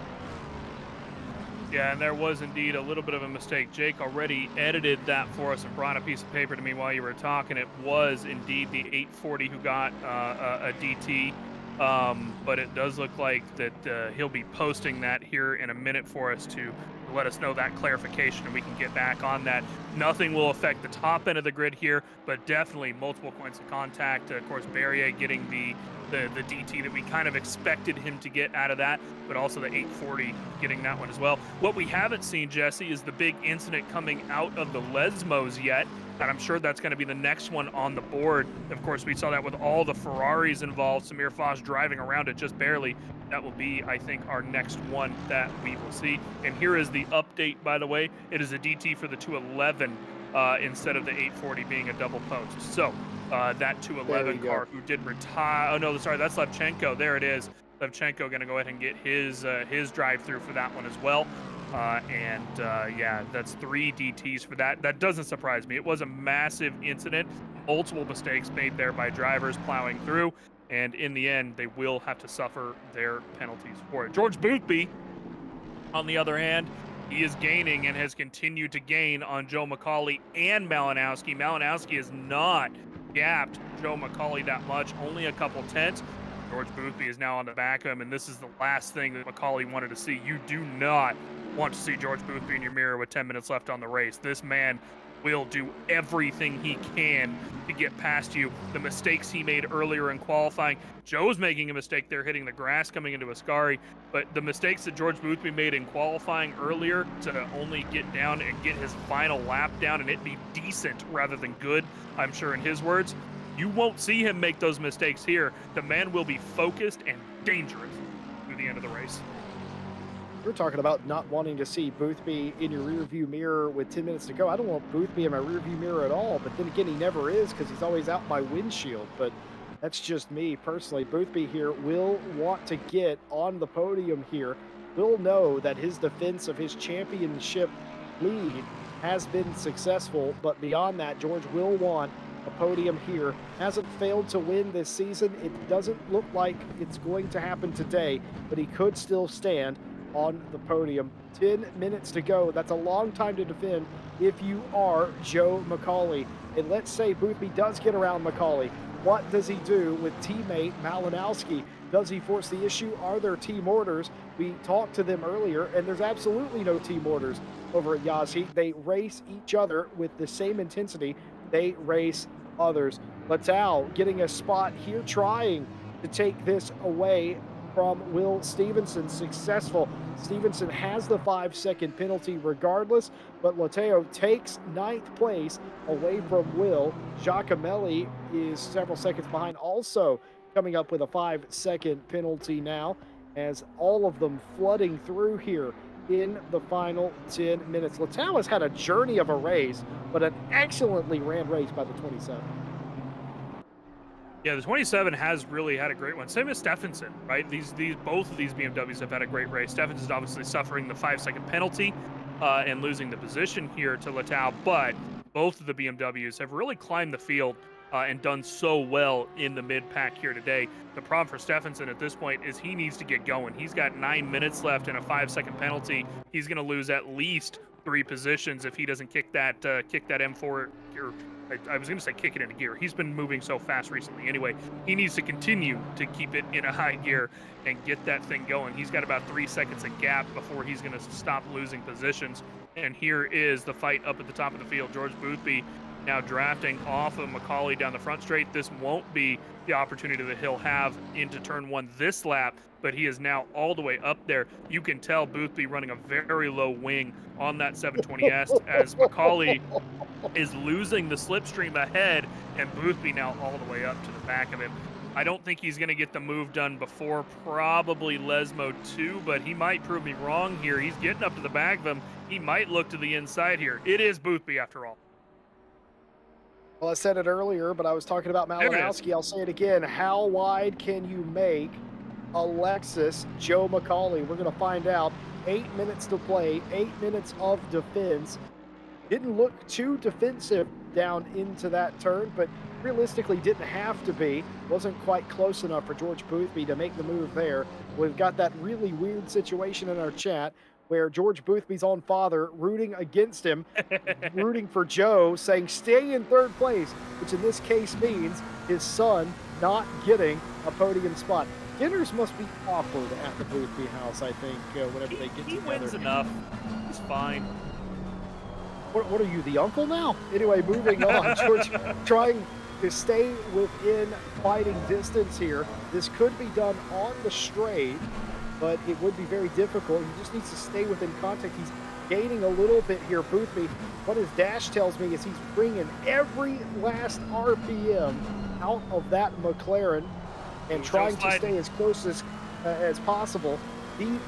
Yeah, and there was indeed a little bit of a mistake. Jake already edited that for us and brought a piece of paper to me while you were talking. It was indeed the 840 who got a DT. But it does look like that he'll be posting that here in a minute for us to let us know that clarification, and we can get back on that. Nothing will affect the top end of the grid here, but definitely multiple points of contact. Of course, Berrier getting the DT that we kind of expected him to get out of that, but also the 840 getting that one as well. What we haven't seen, Jesse, is the big incident coming out of the Lesmos yet, and I'm sure that's going to be the next one on the board. Of course, we saw that with all the Ferraris involved, Samir Fosh driving around it just barely. That will be, I think, our next one that we will see. And here is the update, by the way. It is a DT for the 211 instead of the 840 being a double post. So that 211 car who did retire. Oh, no, sorry, that's Levchenko. There it is. Levchenko going to go ahead and get his drive-through for that one as well. Yeah, that's 3 DTs for that. That doesn't surprise me. It was a massive incident, multiple mistakes made there by drivers plowing through, and in the end, they will have to suffer their penalties for it. George Boothby, on the other hand, he is gaining and has continued to gain on Joe McCauley and Malinowski. Malinowski has not gapped Joe McCauley that much, only a couple tenths. George Boothby is now on the back of him, and this is the last thing that McCauley wanted to see. You do not want to see George Boothby in your mirror with 10 minutes left on the race. This man will do everything he can to get past you. The mistakes he made earlier in qualifying, Joe's making a mistake there hitting the grass coming into Ascari, but the mistakes that George Boothby made in qualifying earlier to only get down and get his final lap down and it be decent rather than good, I'm sure in his words, you won't see him make those mistakes here. The man will be focused and dangerous through the end of the race. You're talking about not wanting to see Boothby in your rearview mirror with 10 minutes to go. I don't want Boothby in my rearview mirror at all, but then again, he never is because he's always out my windshield. But that's just me personally. Boothby here will want to get on the podium here. Will know that his defense of his championship lead has been successful, but beyond that, George will want a podium here. Hasn't failed to win this season. It doesn't look like it's going to happen today, but he could still stand on the podium. 10 minutes to go. That's a long time to defend if you are Joe McCauley. And let's say Boothby does get around McCauley. What does he do with teammate Malinowski? Does he force the issue? Are there team orders? We talked to them earlier, and there's absolutely no team orders over at Yazzie. They race each other with the same intensity they race others. Latal getting a spot here, trying to take this away from Will Stevenson. Successful. Stevenson has the 5-second penalty regardless, but Lateo takes 9th place away from Will. Giacomelli is several seconds behind, also coming up with a 5-second penalty now, as all of them flooding through here in the final 10 minutes. Latau has had a journey of a race, but an excellently ran race by the 27. Yeah, the 27 has really had a great one. Same as Stephenson, right? Both of these BMWs have had a great race. Stephenson's obviously suffering the 5-second penalty and losing the position here to Latau, but both of the BMWs have really climbed the field and done so well in the mid-pack here today. The problem for Stephenson at this point is he needs to get going. He's got 9 minutes left and a 5-second penalty. He's going to lose at least 3 positions if he doesn't kick that M4 or I was going to say kick it into gear. He's been moving so fast recently. Anyway, he needs to continue to keep it in a high gear and get that thing going. He's got about 3 seconds of gap before he's going to stop losing positions. And here is the fight up at the top of the field. George Boothby now drafting off of McCauley down the front straight. This won't be the opportunity that he'll have into turn 1 this lap, but he is now all the way up there. You can tell Boothby running a very low wing on that 720S as McCauley is losing the slipstream ahead, and Boothby now all the way up to the back of him. I don't think he's going to get the move done before probably Lesmo 2, but he might prove me wrong here. He's getting up to the back of him. He might look to the inside here. It is Boothby after all. Well, I said it earlier, but I was talking about Malinowski. I'll say it again. How wide can you make Alexis Joe McCauley? We're going to find out. 8 minutes to play, 8 minutes of defense. Didn't look too defensive down into that turn, but realistically didn't have to be. Wasn't quite close enough for George Boothby to make the move there. We've got that really weird situation in our chat where George Boothby's own father rooting against him, rooting for Joe, saying stay in 3rd place, which in this case means his son not getting a podium spot. Dinners must be awkward at the Boothby house, I think, whenever they get together. He wins enough. He's fine. What are you, the uncle now? Anyway, moving on. George trying to stay within fighting distance here. This could be done on the straight, but it would be very difficult. He just needs to stay within contact. He's gaining a little bit here, Boothby. What his dash tells me is he's bringing every last RPM out of that McLaren and trying to stay as close as possible.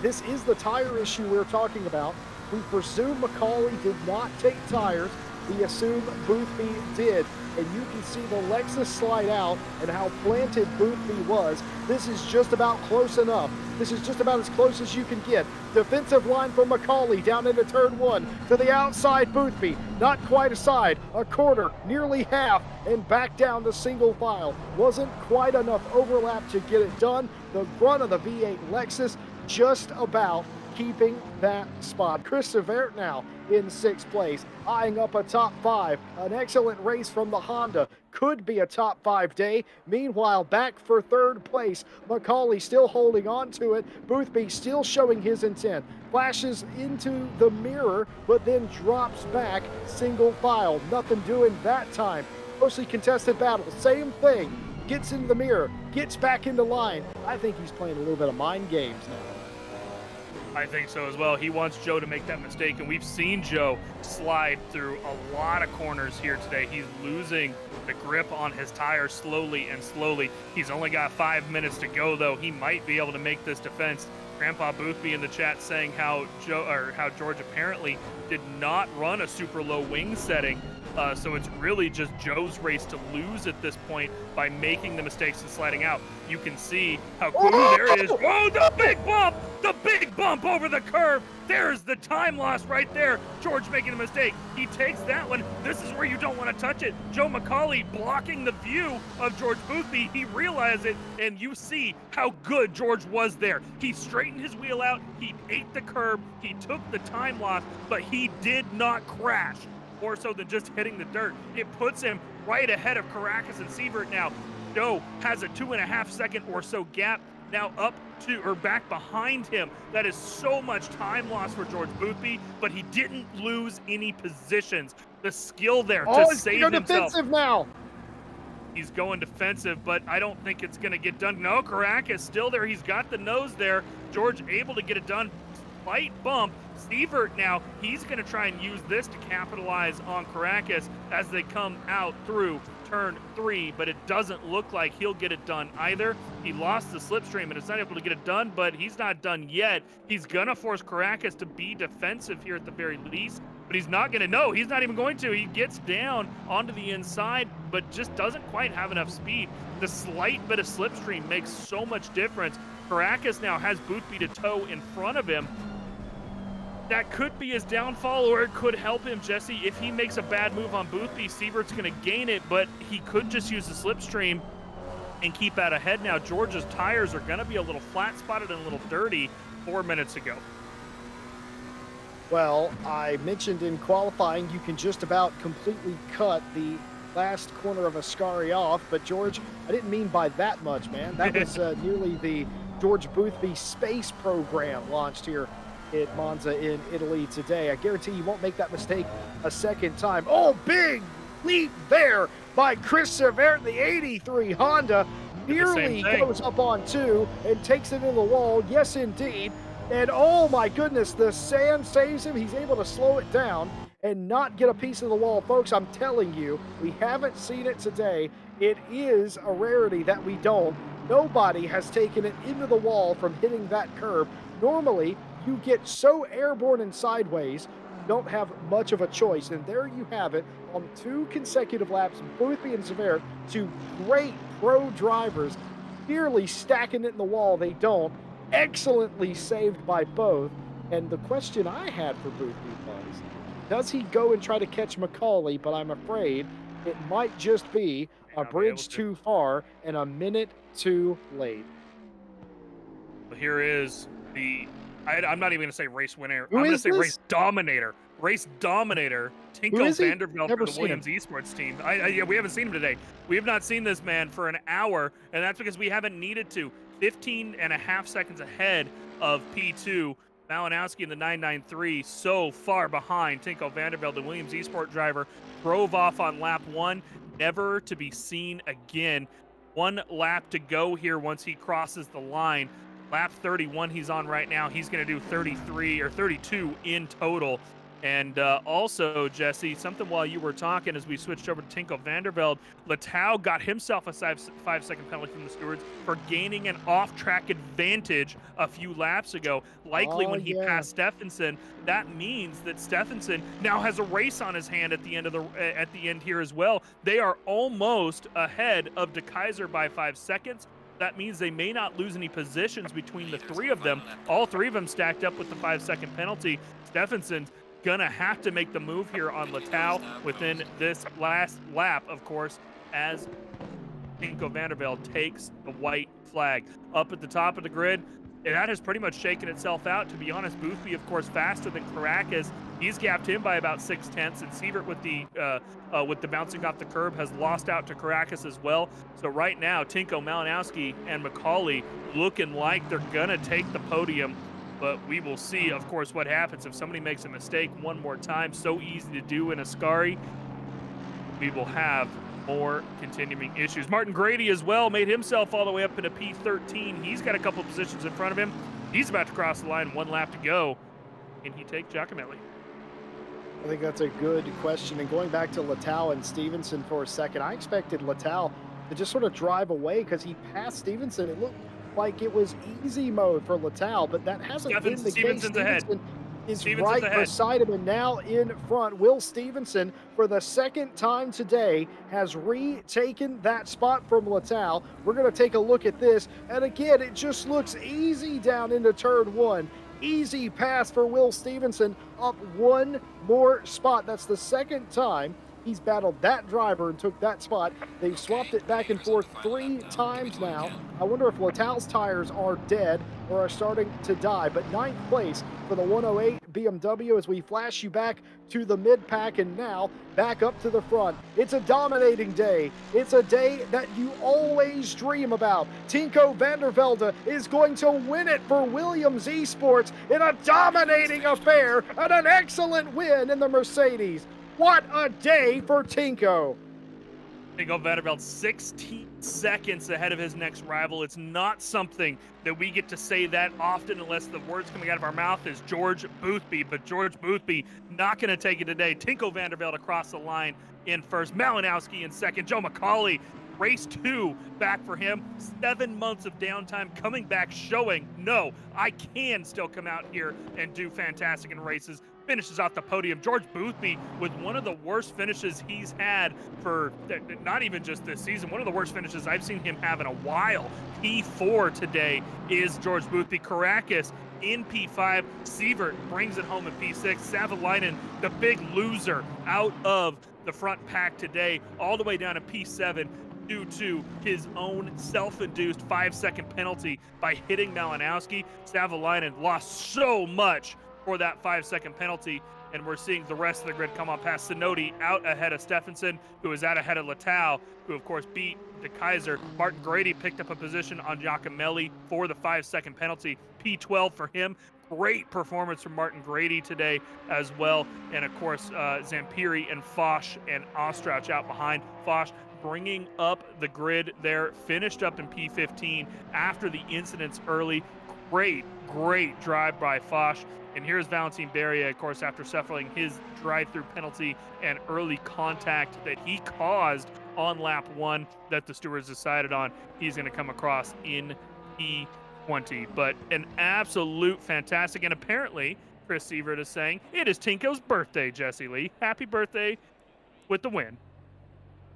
This is the tire issue we're talking about. We presume McCauley did not take tires. We assume Boothby did. and you can see the Lexus slide out and how planted Boothby was. This is just about close enough. This is just about as close as you can get. Defensive line from McCauley down into turn one to the outside Boothby. Not quite aside, a quarter, nearly half, and back down to single file. Wasn't quite enough overlap to get it done. The grunt of the V8 Lexus just about keeping that spot. Chris Severt now in sixth place, eyeing up a top five. An excellent race from the Honda. Could be a top five day. Meanwhile, back for third place. McCauley still holding on to it. Boothby still showing his intent. Flashes into the mirror, but then drops back single file. Nothing doing that time. Closely contested battle. Same thing. Gets into the mirror. Gets back into line. I think he's playing a little bit of mind games now. I think so as well. He wants Joe to make that mistake, and we've seen Joe slide through a lot of corners here today. He's losing the grip on his tire slowly and slowly. He's only got 5 minutes to go, though. He might be able to make this defense. Grandpa Boothby in the chat saying how George apparently did not run a super low wing setting. So it's really just Joe's race to lose at this point by making the mistakes and sliding out. You can see how cool there it is. Oh, the big bump! The big bump over the curve. There's the time loss right there. George making a mistake. He takes that one. This is where you don't want to touch it. Joe McCauley blocking the view of George Boothby. He realized it, and you see how good George was there. He straightened his wheel out. He ate the curb. He took the time loss, but he did not crash. More so than just hitting the dirt. It puts him right ahead of Caracas and Sievert now. Joe has a 2.5 second or so gap now up to or back behind him. That is so much time loss for George Boothby, but he didn't lose any positions. The skill there to save himself. Defensive now. He's going defensive, but I don't think it's going to get done. No, Caracas still there. He's got the nose there. George able to get it done. Slight bump. Sievert now, he's going to try and use this to capitalize on Caracas as they come out through turn 3, but it doesn't look like he'll get it done either. He lost the slipstream and it's not able to get it done, but he's not done yet. He's going to force Caracas to be defensive here at the very least, but he's not going to. No, he's not even going to. He gets down onto the inside, but just doesn't quite have enough speed. The slight bit of slipstream makes so much difference. Caracas now has Boothby to tow in front of him. That could be his downfall, or it could help him, Jesse. If he makes a bad move on Boothby, Sievert's going to gain it, but he could just use the slipstream and keep out ahead now. George's tires are going to be a little flat-spotted and a little dirty 4 minutes ago. Well, I mentioned in qualifying you can just about completely cut the last corner of Ascari off, but George, I didn't mean by that much, man. That was nearly the George Boothby space program launched here at Monza in Italy today. I guarantee you won't make that mistake a second time. Oh, big leap there by Chris Severt, the 83 Honda. Nearly goes up on 2 and takes it in the wall. Yes, indeed. And oh my goodness, the sand saves him. He's able to slow it down and not get a piece of the wall. Folks, I'm telling you, we haven't seen it today. It is a rarity that we don't. Nobody has taken it into the wall from hitting that curb. Normally, you get so airborne and sideways, you don't have much of a choice. And there you have it on 2 consecutive laps. Boothby and Severt, 2 great pro drivers, nearly stacking it in the wall. They don't. Excellently saved by both. And the question I had for Boothby was, does he go and try to catch McCauley? But I'm afraid it might just be a bridge too far and a minute too late. Well, here is the... I'm not even going to say race winner. I'm going to say race dominator. Race dominator. Tinko Vandervelde for the Williams Esports team. Yeah, we haven't seen him today. We have not seen this man for an hour, and that's because we haven't needed to. 15.5 seconds ahead of P2. Malinowski in the 993 so far behind. Tinko Vandervelde, the Williams Esports driver, drove off on lap 1, never to be seen again. 1 lap to go here once he crosses the line. Lap 31 he's on right now. He's going to do 33 or 32 in total. And also, Jesse, something while you were talking as we switched over to Tinko Vandervelde, Latau got himself a 5 second penalty from the stewards for gaining an off track advantage a few laps ago, likely Oh, when he yeah. passed Stephenson. That means that Stephenson now has a race on his hand at the end of at the end here as well. They are almost ahead of De Kaiser by 5 seconds. That means they may not lose any positions between the three of them. All three of them stacked up with the 5 second penalty. Stephenson gonna have to make the move here on Latau within this last lap, of course, as Inco Vandervelde takes the white flag. Up at the top of the grid, that has pretty much shaken itself out. To be honest, Boothby, of course, faster than Caracas. He's gapped him by about 6 tenths, and Sievert with the bouncing off the curb has lost out to Caracas as well. So right now, Tinko, Malinowski, and McCauley looking like they're gonna take the podium. But we will see, of course, what happens if somebody makes a mistake one more time. So easy to do in Ascari. We will have more continuing issues. Martin Grady as well made himself all the way up into P13. He's got a couple positions in front of him. He's about to cross the line, 1 lap to go. Can he take Giacomelli? I think that's a good question. And going back to Latau and Stevenson for a second, I expected Latau to just sort of drive away because he passed Stevenson. It looked like it was easy mode for Latau, but that hasn't been the case. Stevenson's ahead. Stevenson is Stevenson's right ahead. beside him and now in front. Will Stevenson, for the second time today, has retaken that spot from Latau. We're going to take a look at this. And again, it just looks easy down into turn one. Easy pass for Will Stevenson, up one more spot. That's the second time he's battled that driver and took that spot. They've swapped it back and forth 3 times now. I wonder if Latau's tires are dead or are starting to die. But 9th place for the 108 BMW as we flash you back to the mid-pack and now back up to the front. It's a dominating day. It's a day that you always dream about. Tinko Vandervelde is going to win it for Williams Esports in a dominating affair and an excellent win in the Mercedes. What a day for Tinko. Tinko Vandervelde 16 seconds ahead of his next rival. It's not something that we get to say that often unless the words coming out of our mouth is George Boothby, but George Boothby not going to take it today. Tinko Vandervelde across the line in first, Malinowski in second, Joe McCauley race 2 back for him. 7 months of downtime coming back, showing no, I can still come out here and do fantastic in races. Finishes off the podium. George Boothby with one of the worst finishes he's had for not even just this season, one of the worst finishes I've seen him have in a while. P4 today is George Boothby. Caracas in P5. Sievert brings it home in P6. Savalainen, the big loser, out of the front pack today, all the way down to P7 due to his own self-induced 5-second penalty by hitting Malinowski. Savalainen lost so much for that 5-second penalty, and we're seeing the rest of the grid come on past Sinodi out ahead of Stephenson, who is out ahead of Latau, who of course beat De Kaiser. Martin Grady picked up a position on Giacomelli for the 5-second penalty, P12 for him. Great performance from Martin Grady today as well, and of course Zampiri and Foch and Ostrauch out behind. Foch bringing up the grid there, finished up in P15 after the incidents early. Great drive by Foch. And here's Valentin Berria, of course, after suffering his drive-through penalty and early contact that he caused on lap 1 that the stewards decided on. He's going to come across in P20. But an absolute fantastic, and apparently Chris Sievert is saying it is Tinko's birthday, Jesse Lee. Happy birthday with the win.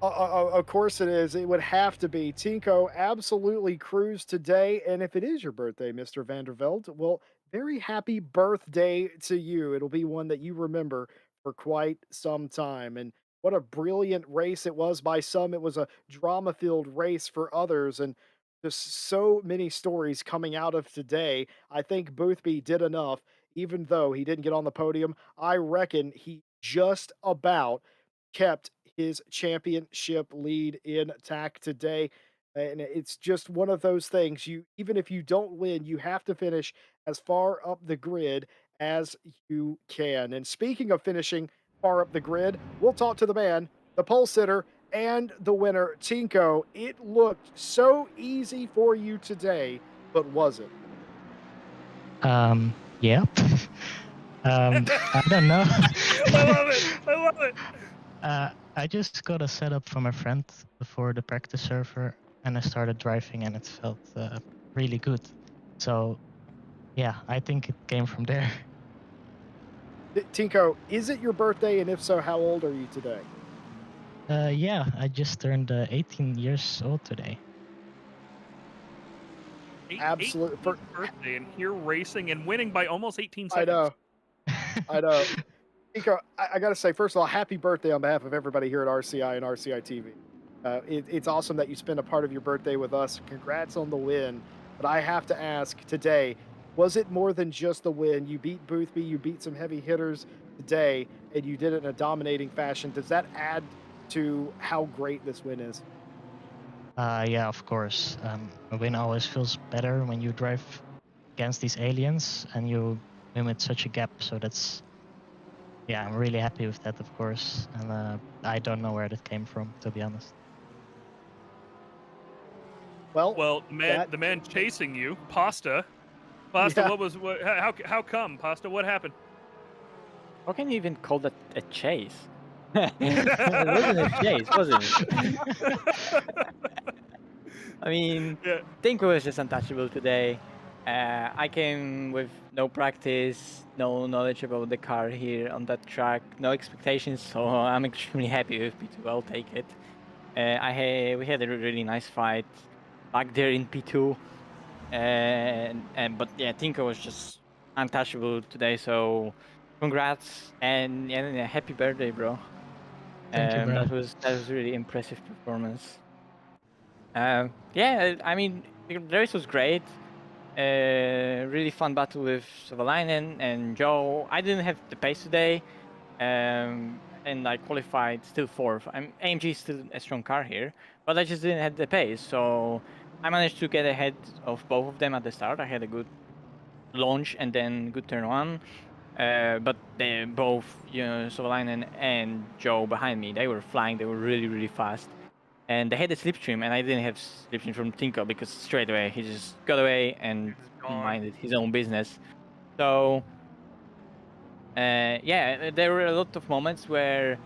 Of course it is. It would have to be. Tinko absolutely cruised today. And if it is your birthday, Mr. Vandervelde, well, very happy birthday to you. It'll be one that you remember for quite some time. And what a brilliant race it was by some. It was a drama filled race for others. And just so many stories coming out of today. I think Boothby did enough, even though he didn't get on the podium. I reckon he just about kept his championship lead intact today. And it's just one of those things. You even if you don't win, you have to finish as far up the grid as you can. And speaking of finishing far up the grid, we'll talk to the man, the pole sitter, and the winner, Tinko. It looked so easy for you today, but was it? Yeah. I don't know. I love it. I love it. I just got a setup from a friend before the practice server, and I started driving, and it felt really good. So, yeah, I think it came from there. Tinko, is it your birthday? And if so, how old are you today? Yeah, I just turned 18 years old today. Absolutely. 18th birthday, and here racing and winning by almost 18 I seconds. know. I know. Tinko, I got to say, first of all, happy birthday on behalf of everybody here at RCI and RCI TV. It's awesome that you spend a part of your birthday with us. Congrats on the win. But I have to ask today, was it more than just the win? You beat Boothby, you beat some heavy hitters today, and you did it in a dominating fashion. Does that add to how great this win is? Yeah, of course. A win always feels better when you drive against these aliens and you win with such a gap. So yeah, I'm really happy with that, of course. And I don't know where that came from, to be honest. Well, Well, that, the man chasing you, Pasta. Pasta, yeah, how come, Pasta? What happened? How can you even call that a chase? It wasn't a chase, was it? I mean, Yeah. Tinko was just untouchable today. I came with no practice, no knowledge about the car here on that track, no expectations, so I'm extremely happy with P2. I'll take it. We had a really nice fight back there in P2, and but yeah, Tinko was just untouchable today. So congrats and happy birthday, bro. Thank you, bro. That was really impressive performance. Yeah, I mean, the race was great. Really fun battle with Savalainen and Joe. I didn't have the pace today, and I qualified still fourth. AMG is still a strong car here, but I just didn't have the pace. So I managed to get ahead of both of them at the start. I had a good launch and then good turn one. But they both, Savalainen and Joe behind me, they were flying. They were really, really fast. And they had a slipstream, and I didn't have slipstream from Tinko because straight away he just got away and He's gone. minded his own business. So yeah, there were a lot of moments where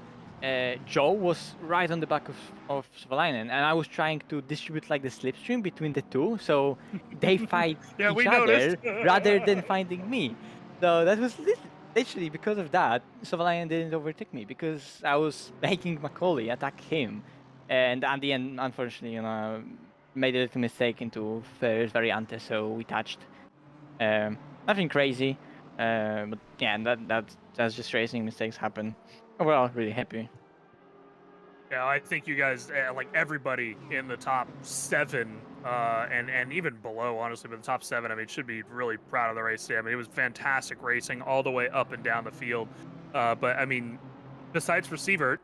Joe was right on the back of Savalainen, and I was trying to distribute like the slipstream between the two, so they fight Yeah, each we noticed. other rather than finding me. So that was literally because of that, Savalainen didn't overtake me because I was making Macaulay attack him, and at the end, unfortunately, made a little mistake into first variante, so we touched. Nothing crazy. But yeah, that's just racing. Mistakes happen. Overall, really happy. Yeah, I think you guys, like everybody in the top 7, and even below, honestly, but the top 7, I mean, should be really proud of the race today. I mean, it was fantastic racing all the way up and down the field. But I mean, besides for Sievert,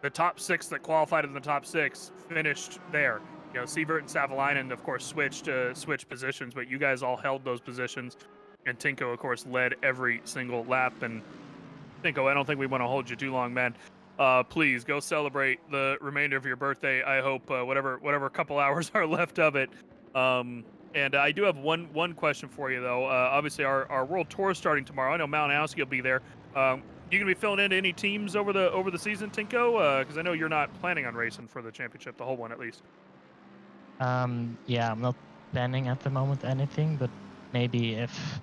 the top 6 that qualified in the top 6 finished there. You know, Sievert and Savalainen, of course, switched positions, but you guys all held those positions. And Tinko, of course, led every single lap. And Tinko, I don't think we want to hold you too long, man. Please go celebrate the remainder of your birthday. I hope whatever couple hours are left of it. And I do have one question for you though. Obviously, our world tour is starting tomorrow. I know Malinowski will be there. You gonna be filling in any teams over the season, Tinko? Because I know you're not planning on racing for the championship, the whole one at least. Yeah, I'm not planning at the moment anything, but maybe if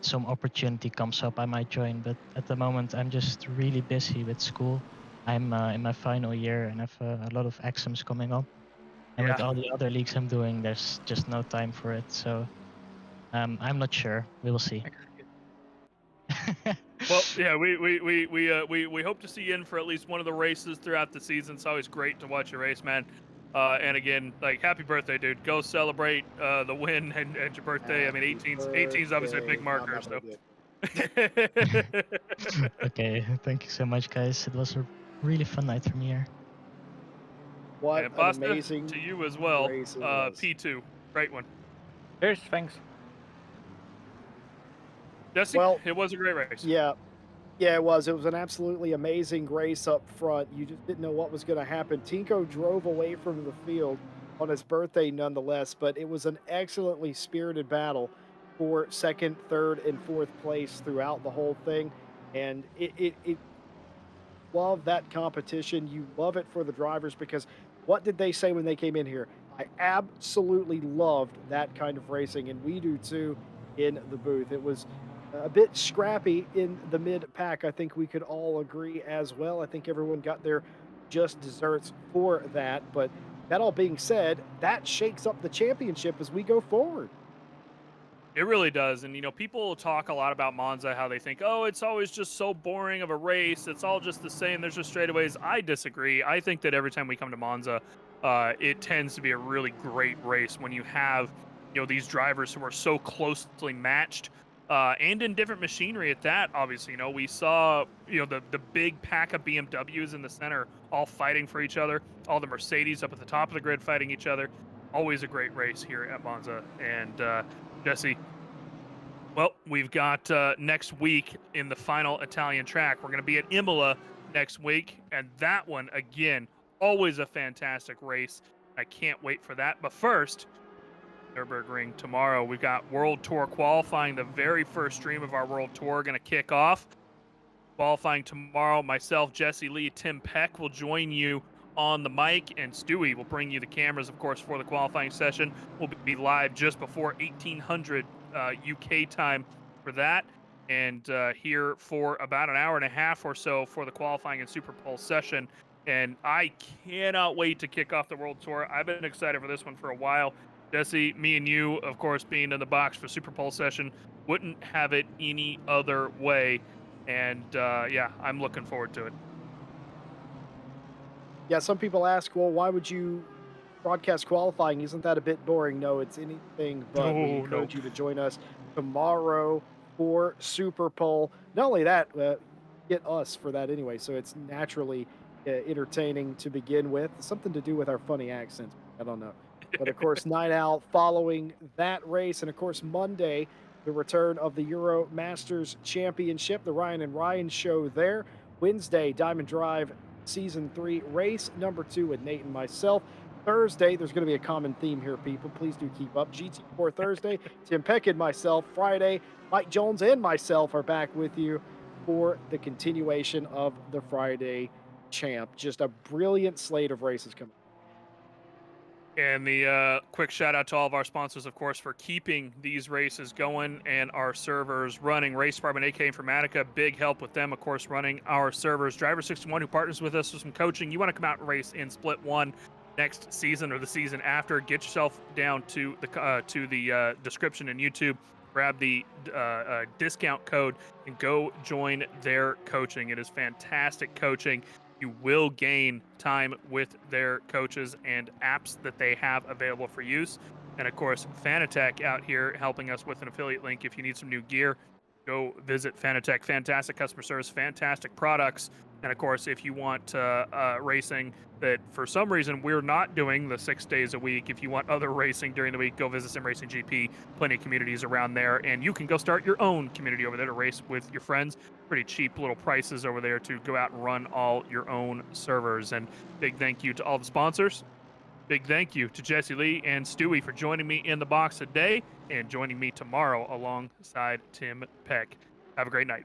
some opportunity comes up, I might join. But at the moment, I'm just really busy with school. I'm in my final year and have a lot of exams coming up. And with Yeah. all the other leagues I'm doing, there's just no time for it. So I'm not sure. We will see. Well, yeah, we hope to see you in for at least one of the races throughout the season. It's always great to watch you race, man. And again, like, happy birthday, dude. Go celebrate the win and your birthday. I mean, happy 18's obviously a big birthday. No, I'm marker, not so. gonna do it. Okay, thank you so much, guys. It was a really fun night for me here. What And an Pasta, amazing to you as well. race it was. P2, great one. Cheers, thanks. Jesse, Well, it was a great race. yeah. Yeah, it was. It was an absolutely amazing race up front. You just didn't know what was going to happen. Tinko drove away from the field on his birthday nonetheless, but it was an excellently spirited battle. for second, third, and fourth place throughout the whole thing. And it love that competition. You love it for the drivers because what did they say when they came in here? I absolutely loved that kind of racing, and we do too in the booth. It was a bit scrappy in the mid pack. I think we could all agree as well. I think everyone got their just desserts for that. But that all being said, that shakes up the championship as we go forward. It really does. And, people talk a lot about Monza, how they think, oh, it's always just so boring of a race. It's all just the same. There's just straightaways. I disagree. I think that every time we come to Monza, it tends to be a really great race when you have, these drivers who are so closely matched and in different machinery at that, obviously. We saw, the big pack of BMWs in the center all fighting for each other, all the Mercedes up at the top of the grid fighting each other. Always a great race here at Monza. And, Jesse, well, we've got next week in the final Italian track. We're going to be at Imola next week, and that one, again, always a fantastic race. I can't wait for that. But first, Nürburgring tomorrow. We've got World Tour qualifying. The very first stream of our World Tour going to kick off. Qualifying tomorrow, myself, Jesse Lee, Tim Peck will join you on the mic, and Stewie will bring you the cameras, of course, for the qualifying session. We'll be live just before 1800 UK time for that, and here for about an hour and a half or so for the qualifying and Super Pole session. And I cannot wait to kick off the World Tour. I've been excited for this one for a while. Jesse, me and you, of course, being in the box for Super Pole session, wouldn't have it any other way. And yeah, I'm looking forward to it. Yeah, some people ask, well, why would you broadcast qualifying? Isn't that a bit boring? No, it's anything but. We encourage you to join us tomorrow for Super Pole. Not only that, get us for that anyway, so it's naturally entertaining to begin with. Something to do with our funny accents. I don't know. But of course, night out following that race. And of course, Monday, the return of the Euro Masters Championship, the Ryan and Ryan show there. Wednesday, Diamond Drive Season 3, race number 2 with Nate and myself. Thursday, there's going to be a common theme here, people. Please do keep up. GT4 Thursday, Tim Peck and myself. Friday, Mike Jones and myself are back with you for the continuation of the Friday Champ. Just a brilliant slate of races coming. And the quick shout out to all of our sponsors, of course, for keeping these races going and our servers running. Race Department, AK Informatica, big help with them, of course, running our servers. Driver 61, who partners with us for some coaching. You want to come out and race in Split 1 next season or the season after, get yourself down to the description in YouTube. Grab the discount code and go join their coaching. It is fantastic coaching. You will gain time with their coaches and apps that they have available for use. And of course, Fanatec out here helping us with an affiliate link. If you need some new gear, go visit Fanatec. Fantastic customer service, fantastic products. And of course, if you want racing that for some reason we're not doing the 6 days a week, if you want other racing during the week, go visit Sim Racing GP. Plenty of communities around there. And you can go start your own community over there to race with your friends. Pretty cheap little prices over there to go out and run all your own servers. And big thank you to all the sponsors. Big thank you to Jesse Lee and Stewie for joining me in the box today and joining me tomorrow alongside Tim Peck. Have a great night.